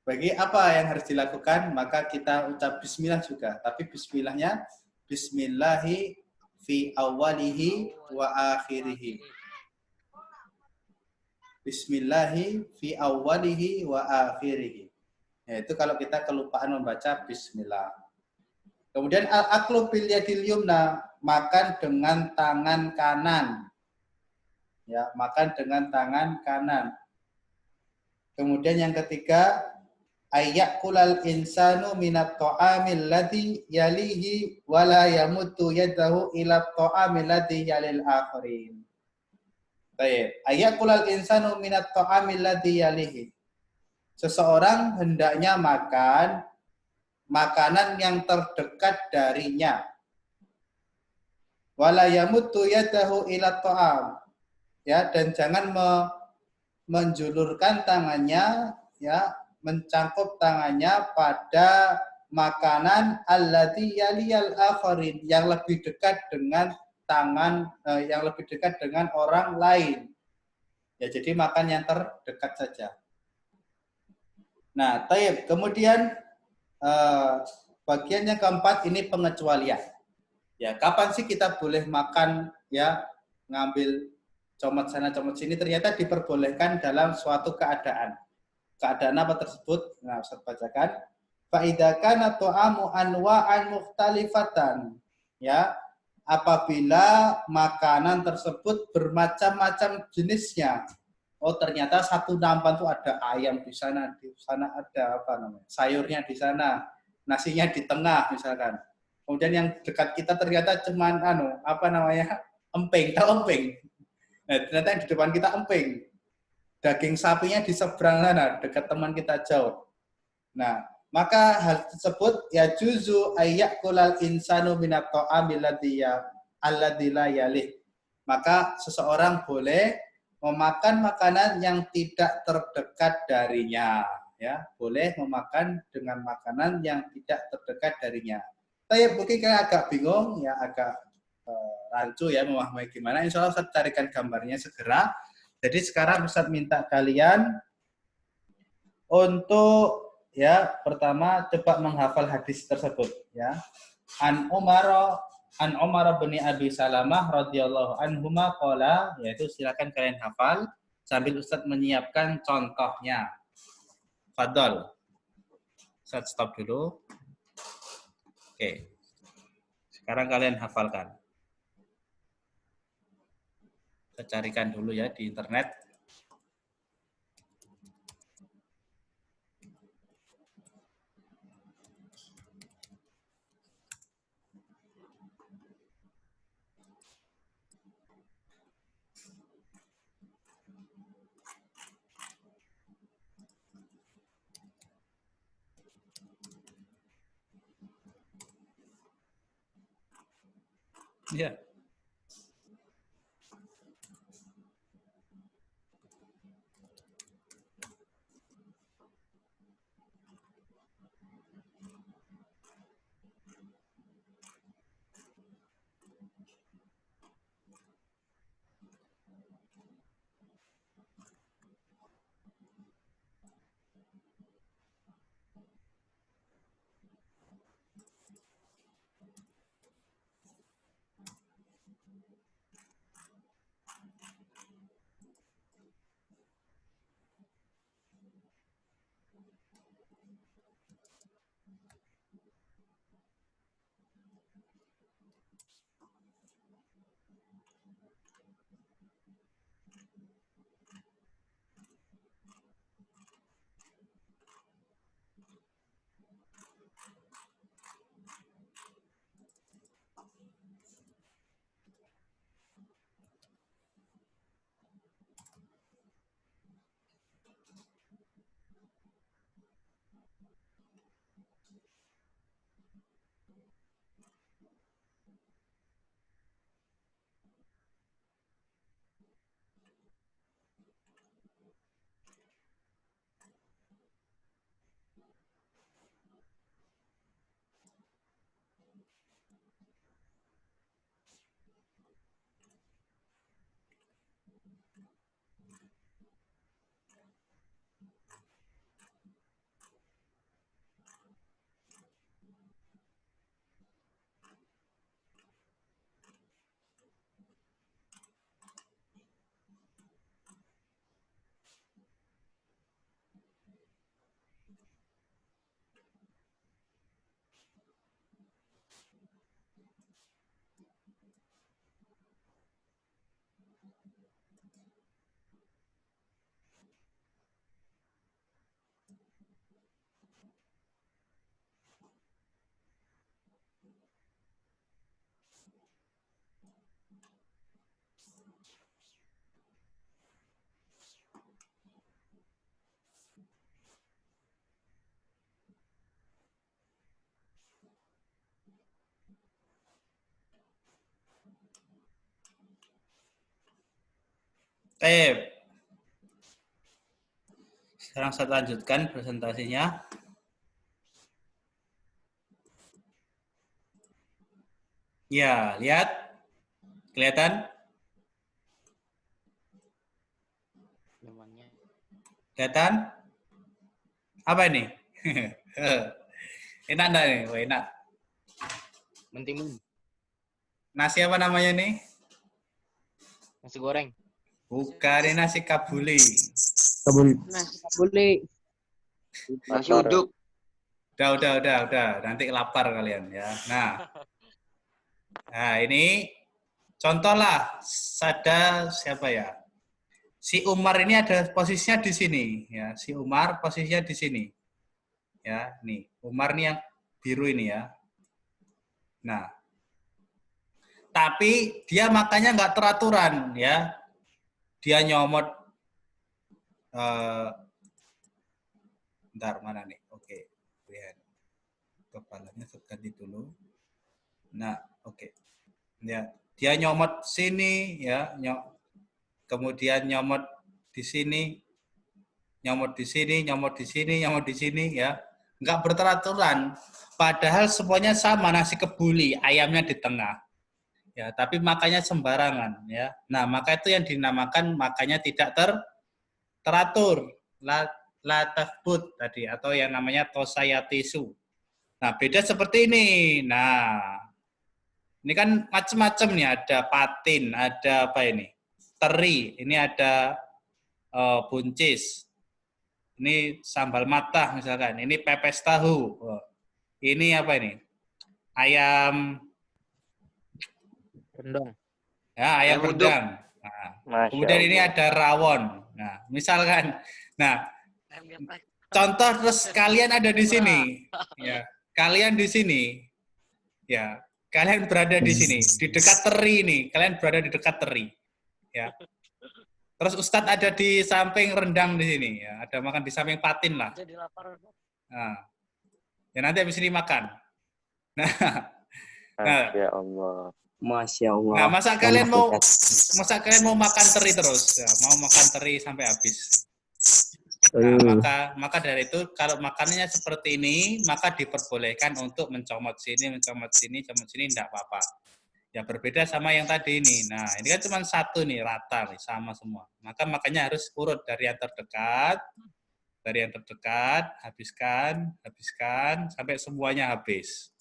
Bagi apa yang harus dilakukan, maka kita ucap bismillah juga. Tapi bismillahnya, bismillahi fi awalihi wa akhirihi. Bismillahi fi awalihi wa akhirihi. Yaitu kalau kita kelupaan membaca bismillah. Kemudian al-aklu bil yadil yumna, makan dengan tangan kanan. Ya, makan dengan tangan kanan. Kemudian yang ketiga, ayyakulal insanu minat ta'amil ladhi yalihi wala yamutu yadahu ila ta'amil ladhi yalil akhirin. Baik, ayyakulal insanu minat ta'amil ladhi yalihi. Seseorang hendaknya makan makanan yang terdekat darinya. Wala yamutu yadahu ila ta'am. Ya, dan jangan menjulurkan tangannya, ya, mencangkup tangannya pada makanan alladzi yaliyal akharin, yang lebih dekat dengan tangan, yang lebih dekat dengan orang lain. Ya, jadi makan yang terdekat saja. Nah, taib. Kemudian bagian yang keempat ini pengecualian. Ya, kapan sih kita boleh makan, ya, ngambil comot sana comot sini? Ternyata diperbolehkan dalam suatu keadaan. Keadaan apa tersebut? Nah, Ustaz bacakan. Fa idza kana ta'amu anwa'an mukhtalifatan. Ya, apabila makanan tersebut bermacam-macam jenisnya. Oh, ternyata satu nampan tuh ada ayam di sana ada apa namanya? Sayurnya di sana, nasinya di tengah misalkan. Kemudian yang dekat kita ternyata cuman emping, tahu emping? Nah, ternyata yang di depan kita emping. Daging sapinya di seberang sana, dekat teman kita jauh. Nah, maka hal tersebut ya juzu ayyakulal insanu minat ta'amil alladzi la yalih. Maka seseorang boleh memakan makanan yang tidak terdekat darinya, ya, boleh memakan dengan makanan yang tidak terdekat darinya. Tapi mungkin kalian agak bingung, ya, agak rancu ya memahami gimana. Insya Allah Ustaz carikan gambarnya segera. Jadi sekarang Ustaz minta kalian untuk, ya, pertama coba menghafal hadis tersebut, ya. An Umar bin Abi Salamah radhiyallahu anhuma qala, yaitu silakan kalian hafal sambil Ustaz menyiapkan contohnya. Fadol. Ustaz stop dulu. Oke. Sekarang kalian hafalkan. Saya carikan dulu ya di internet. Ya. Baik. Sekarang saya lanjutkan presentasinya. Ya, lihat. Kelihatan? Kelihatan? Apa ini? Enak enggak nih? Wah, enak. Mentimun. Nasi apa namanya nih? Nasi goreng. Bukan, ini nasi kabuli. Nasi kabuli. Nasi uduk. Udah. Nanti lapar kalian ya. Nah, ini contoh lah. Ada siapa ya? Si Umar ini ada posisinya di sini. Ya, si Umar posisinya di sini. Ya, nih Umar nih yang biru ini ya. Nah, tapi dia makannya nggak teraturan ya. Dia nyomot. Bentar, mana nih? Oke, lihat. Kepalanya ganti dulu. Nah, oke. Ya, dia nyomot sini ya, kemudian nyomot di sini, nyomot di sini, nyomot di sini, nyomot di sini ya. Enggak berteraturan. Padahal semuanya sama, nasi kebuli, ayamnya di tengah. Ya, tapi makannya sembarangan ya. Nah, maka itu yang dinamakan makannya tidak teratur. La tathbut tadi atau yang namanya tosayatisu. Nah, beda seperti ini. Nah, ini kan macam-macam nih, ada patin, ada apa ini? Teri, ini ada buncis. Ini sambal matah misalkan, ini pepes tahu. Ini apa ini? Ayam Rendang. ya, ayam rendang. Nah, kemudian ini ada rawon. Nah, misalkan. Nah, contoh terus kalian ada di sini. Ya, kalian di sini. Ya, kalian berada di sini, di dekat teri nih. Kalian berada di dekat teri. Ya. Terus Ustadz ada di samping rendang di sini, ya. Ada makan di samping patin lah. Nah, ya nanti habis ini makan. Masya Allah. Masya Allah. Nah, masa kalian mau makan teri terus, ya? Mau makan teri sampai habis. Nah, maka dari itu kalau makanannya seperti ini, maka diperbolehkan untuk mencomot sini, comot sini, enggak apa-apa. Ya berbeda sama yang tadi ini. Nah, ini kan cuma satu nih, rata nih, sama semua. Maka makanya harus urut dari yang terdekat, habiskan, sampai semuanya habis.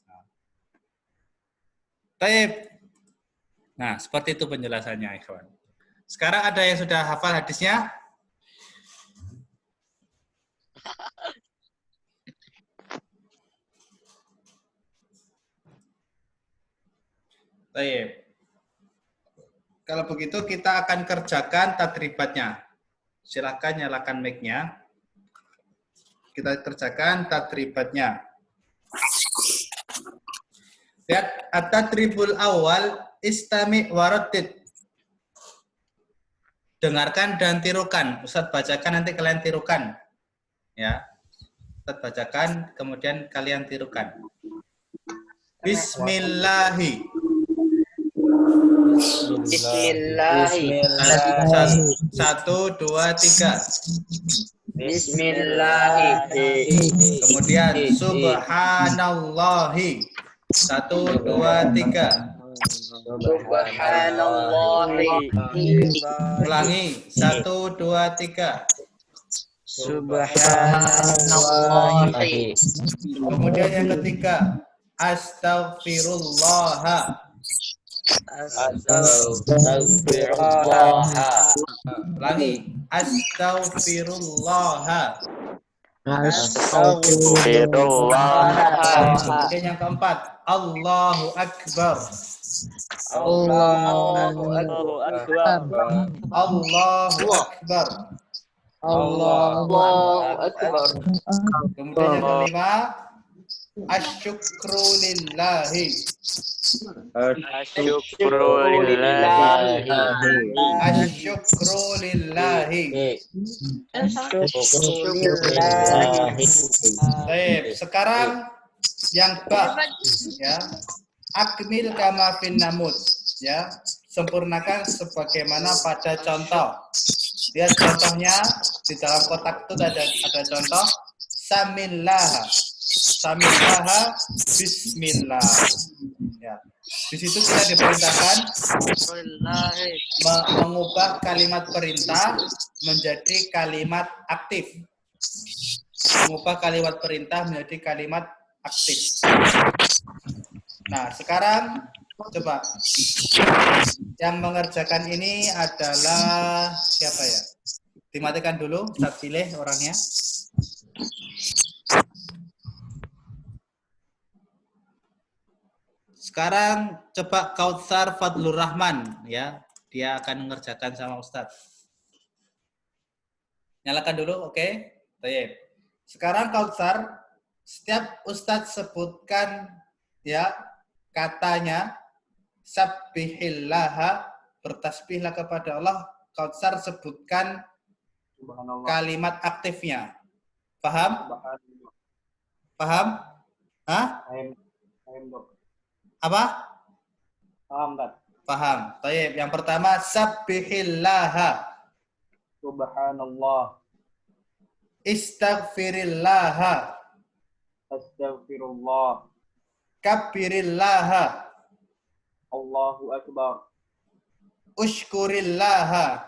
Nah, seperti itu penjelasannya, ikhwan. Sekarang ada yang sudah hafal hadisnya? Baik. Kalau begitu kita akan kerjakan tadribatnya. Silakan nyalakan mic-nya. Kita kerjakan tadribatnya. Lihat at-tadribul awal istami' waratid. Dengarkan dan tirukan. Ustaz bacakan, nanti kalian tirukan. Ya. Ustaz bacakan, kemudian kalian tirukan. Bismillahi. Satu, dua, tiga. Bismillah. Kemudian subhanallahi. Satu, dua, tiga. Subhanallah. Ulangi. Satu, dua, tiga. Subhanallah. Kemudian yang ketiga. Astaghfirullah. Astagfirullah. Ulangi. Astaghfirullah. Kemudian yang keempat. Allahu Akbar. Allahu Akbar. Allahu Akbar. Allahu Akbar. Kemudian yang kelima. Asyukru lillahi. Asyukru lillahi. Asyukru lillahi. Baik, sekarang yang ba, ya. Akmil kama fin namud, ya. Sempurnakan sebagaimana pada contoh. Lihat contohnya di dalam kotak itu ada contoh samillaha. Samillaha bismillah. Ya. Di situ kita diperintahkan mengubah kalimat perintah menjadi kalimat aktif. Mengubah kalimat perintah menjadi kalimat aktif. Nah, sekarang coba yang mengerjakan ini adalah siapa ya? Dimatikan dulu, Ustaz pilih orangnya. Sekarang coba Kautsar Fadlur Rahman ya, dia akan mengerjakan sama Ustaz. Nyalakan dulu, oke? Baik. Sekarang Kautsar, setiap Ustaz sebutkan ya katanya sabbihillaha, bertasbihlah kepada Allah. Kautsar sebutkan kalimat aktifnya. Paham? Paham? Hah? Apa? Paham, Ustaz. Paham. Baik, yang pertama sabbihillaha. Subhanallah. Istaghfirillaha. Astaghfirullah. Kabbirillaha. Allahu Akbar. Ushkurillaha.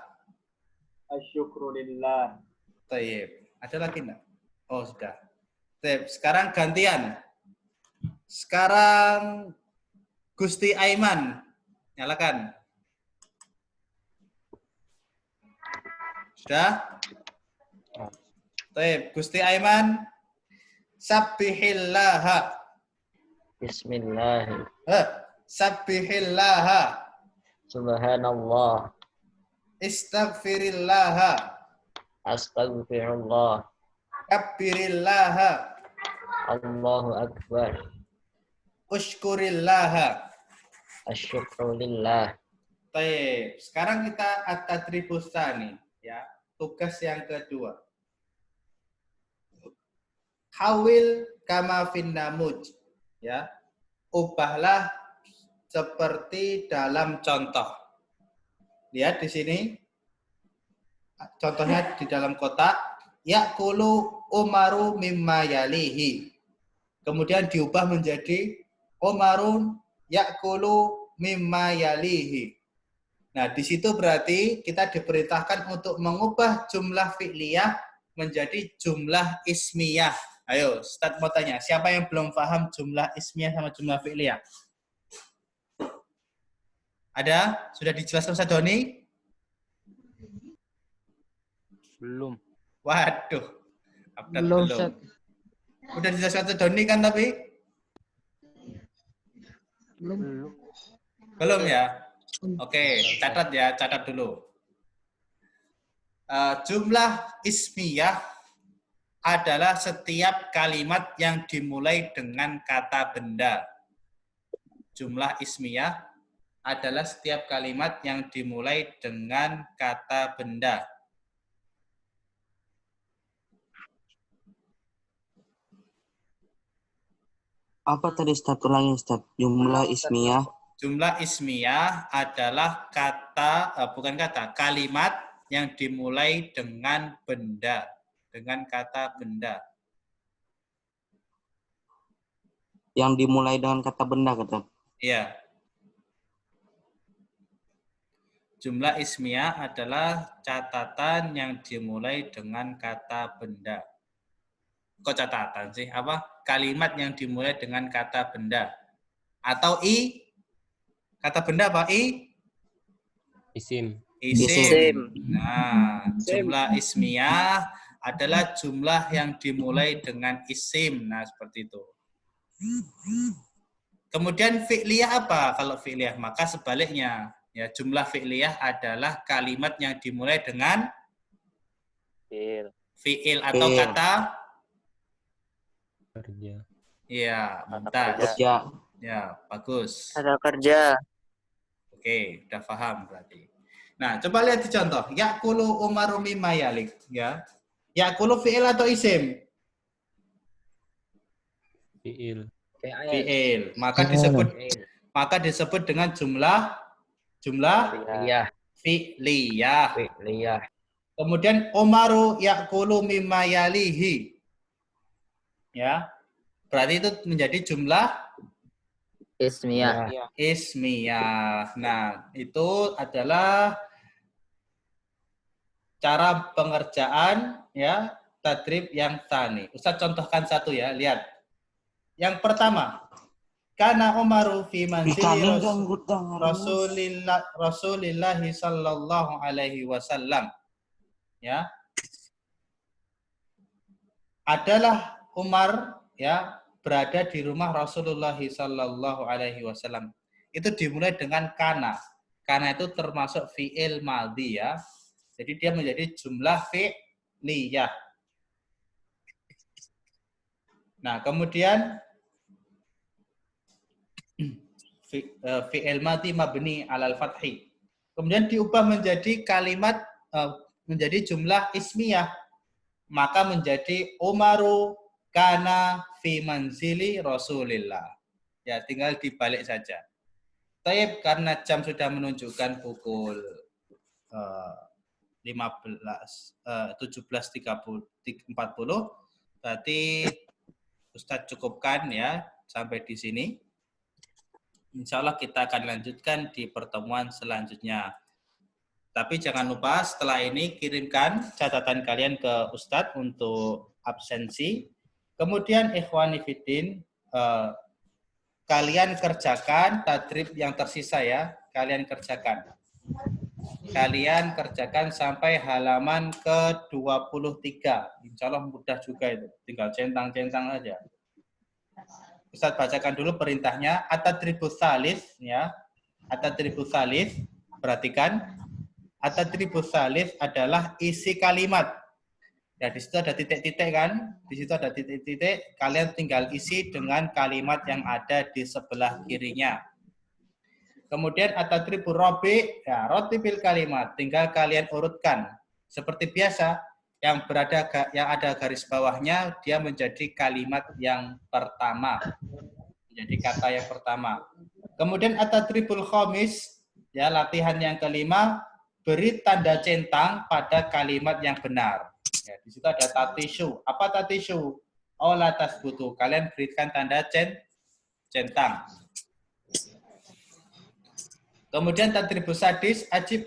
Asyukrulillah. Baik. Ada lagi enggak? Oh, sudah. Baik, sekarang gantian. Sekarang Gusti Aiman. Nyalakan. Sudah? Baik, Gusti Aiman. Sabbihillaha. Bismillah. Sabbihillaha. Subhanallah. Istaghfirillaha. Astaghfirullah. Kabbirillaha. Allahu Akbar. Ushkurillaha. Asyukrulillah. Baik, sekarang kita at-tadribus tsani ya. Tugas yang kedua. Hawil kama fin namuj ya. Ubahlah seperti dalam contoh. Lihat di sini. Contohnya di dalam kotak, yaqulu Umaru mimma yalihi. Kemudian diubah menjadi Umarun yaqulu mimma yalihi. Nah, di situ berarti kita diperintahkan untuk mengubah jumlah fi'liyah menjadi jumlah ismiyah. Ayo, Ustaz mau tanya, siapa yang belum paham jumlah ismiyah sama jumlah fi'liyah? Ada? Sudah dijelaskan Ustaz Doni? Belum. Waduh. Belum, Ustaz. Udah dijelaskan Ustaz Doni kan tapi? Belum. Belum ya? Oke, catat ya, catat dulu. Jumlah ismiyah adalah setiap kalimat yang dimulai dengan kata benda. Jumlah ismiyah adalah setiap kalimat yang dimulai dengan kata benda. Apa tadi Ustaz? Ulangi Ustaz. Jumlah ismiyah. Jumlah ismiyah adalah kalimat yang dimulai dengan benda, dengan kata benda. Yang dimulai dengan kata benda, kata. Iya. Jumlah ismiyah adalah catatan yang dimulai dengan kata benda. Kok catatan sih? Apa? Kalimat yang dimulai dengan kata benda. Atau kata benda apa? Isim. Isim. Nah, jumlah ismiyah adalah jumlah yang dimulai dengan isim. Nah, seperti itu. Kemudian fi'liyah apa? Kalau fi'liyah, maka sebaliknya. Ya, jumlah fi'liyah adalah kalimat yang dimulai dengan fi'il atau kata Kerja. iya, mumtaz. Kerja. Ya, bagus. Ada kerja. Oke, udah paham berarti. Nah, coba lihat di contoh. Ya'kulu Umaru mimma yalik, ya. Ya'kulu fi'il atau isim? Fi'il. Fi'il. Maka disebut dengan jumlah Fi'liyah. fi'liyah. Fi'liyah. Kemudian Umaru ya'kulu mimma yalihi. Ya. Berarti itu menjadi jumlah Ismiyah. ismiyah. Nah, itu adalah cara pengerjaan ya tadrib yang tani. Ustaz contohkan satu ya, lihat. Yang pertama, kana Umaru fi manzili Rasulillah sallallahu alaihi wasallam. Ya. Adalah Umar ya berada di rumah Rasulullah sallallahu alaihi wasallam. Itu dimulai dengan kana. Kana itu termasuk fi'il madhi ya. Jadi dia menjadi jumlah fi'liyah. Nah, kemudian fi'il madhi mabni alal fathi. Kemudian diubah menjadi kalimat menjadi jumlah ismiyah. Maka menjadi Umaru kana fi manzili Rasulillah. Ya, tinggal dibalik saja. Taib, karena jam sudah menunjukkan pukul 17.40, berarti Ustadz cukupkan ya sampai di sini. Insya Allah kita akan lanjutkan di pertemuan selanjutnya. Tapi jangan lupa setelah ini kirimkan catatan kalian ke Ustadz untuk absensi. Kemudian ikhwani fiddin, kalian kerjakan tadrib yang tersisa ya. Kalian kerjakan sampai halaman ke-23. Insya Allah mudah juga itu. Tinggal centang-centang aja. Ustaz bacakan dulu perintahnya. At-tadribus salis ya. At-tadribus salis. Perhatikan. At-tadribus salis adalah isi kalimat. Ya, di situ ada titik-titik kan? Di situ ada titik-titik. Kalian tinggal isi dengan kalimat yang ada di sebelah kirinya. Kemudian at-tadribur rabi, ya, rotibil kalimat, tinggal kalian urutkan. Seperti biasa, yang ada garis bawahnya dia menjadi kalimat yang pertama. Menjadi kata yang pertama. Kemudian at-tadribul khamis, ya, latihan yang kelima, beri tanda centang pada kalimat yang benar. Ya, di situ ada tatisu. Apa tatisu? Ola tasbutu. Kalian berikan tanda centang. Kemudian tadribus sadis, ajib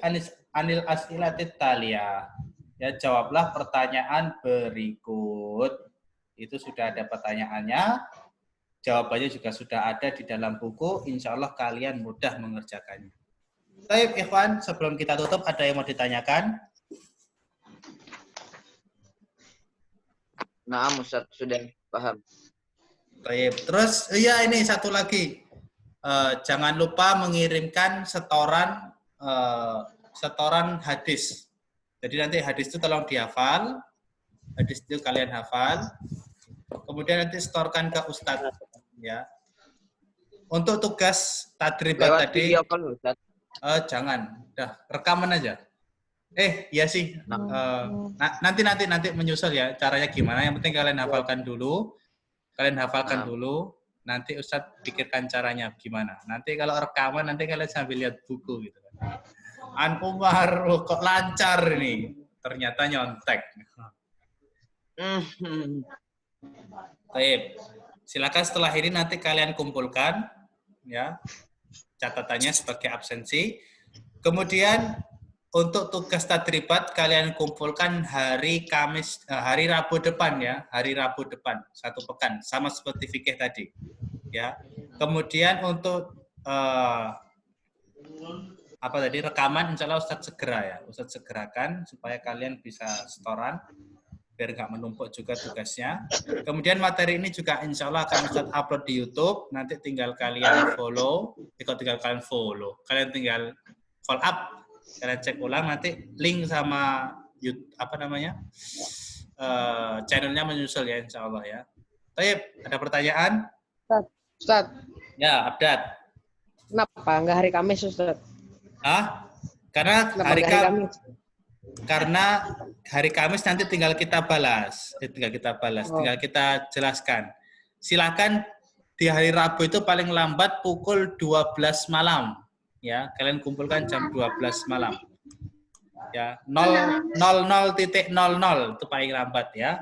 anil as'ilatit taliyah. Ya, jawablah pertanyaan berikut. Itu sudah ada pertanyaannya. Jawabannya juga sudah ada di dalam buku. Insya Allah kalian mudah mengerjakannya. Baik, ikhwan, sebelum kita tutup, ada yang mau ditanyakan? Nah, Ustaz sudah paham. Baik, terus iya ini satu lagi. Jangan lupa mengirimkan setoran hadis. Jadi nanti hadis itu tolong dihafal. Hadis itu kalian hafal. Kemudian nanti setorkan ke Ustadz. Ya. Untuk tugas tadribat tadi. Jangan, udah rekaman aja. Ya sih. Nanti menyusul ya. Caranya gimana? Yang penting kalian hafalkan dulu. Nanti Ustadz pikirkan caranya gimana. Nanti kalau rekaman, nanti kalian sambil lihat buku gitu. An Umar kok lancar ini. Ternyata nyontek. Baik. Silakan setelah ini nanti kalian kumpulkan ya catatannya sebagai absensi. Kemudian untuk tugas tadribat kalian kumpulkan hari Rabu depan ya, hari Rabu depan 1 pekan sama seperti fikih tadi. Ya. Kemudian untuk rekaman insya Allah Ustadz segera ya. Ustadz segerakan supaya kalian bisa setoran biar nggak menumpuk juga tugasnya. Kemudian materi ini juga insya Allah akan Ustadz upload di YouTube. Nanti tinggal kalian follow. Kalian tinggal follow up. Kalian cek ulang nanti link sama channelnya menyusul ya insya Allah ya. Baik, ada pertanyaan? Ustaz. Ya, Abdad. Kenapa nggak hari Kamis, Ustaz? Karena hari Kamis nanti tinggal kita balas. Tinggal kita jelaskan. Silakan di hari Rabu itu paling lambat pukul 12 malam. Ya, kalian kumpulkan jam 12 malam. Ya, 00.00 itu paling lambat ya.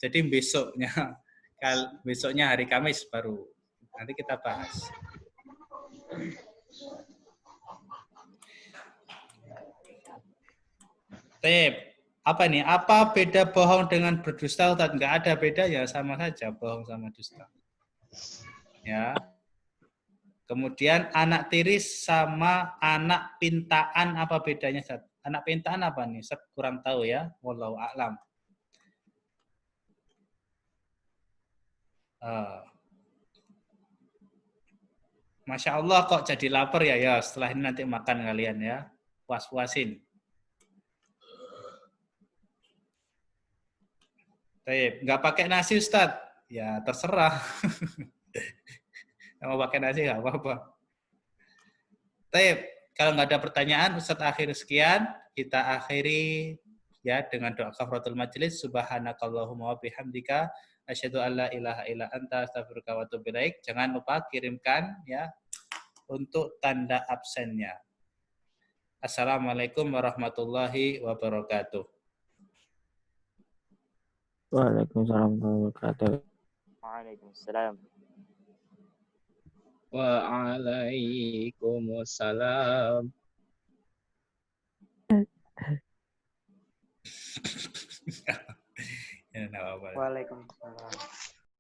Jadi besoknya hari Kamis baru nanti kita bahas. Apa nih? Apa beda bohong dengan berdusta, Ustaz? Nggak ada beda ya, sama saja bohong sama dusta. Ya. Kemudian anak tiri sama anak pintaan apa bedanya, Ustaz? Anak pintaan apa nih? Ustaz kurang tahu ya. Wallahu a'lam. Masya Allah kok jadi lapar ya, ya setelah ini nanti makan kalian ya, puas-puasin. Nggak pakai nasi Ustadz? Ya terserah. Mau pakai nasi nggak apa-apa. Kalau nggak ada pertanyaan, Ustadz akhir sekian. Kita akhiri ya dengan doa kafaratul majelis. Subhanakallahumma wa bihamdika asyhadu an la ilaha illa anta astaghfiruka wa atubu ilaik. Jangan lupa kirimkan ya untuk tanda absennya. Assalamualaikum warahmatullahi wabarakatuh. Waalaikumsalam warahmatullahi wabarakatuh. Waalaikumsalam. Waalaikumsalam. Ya, Waalaikumsalam.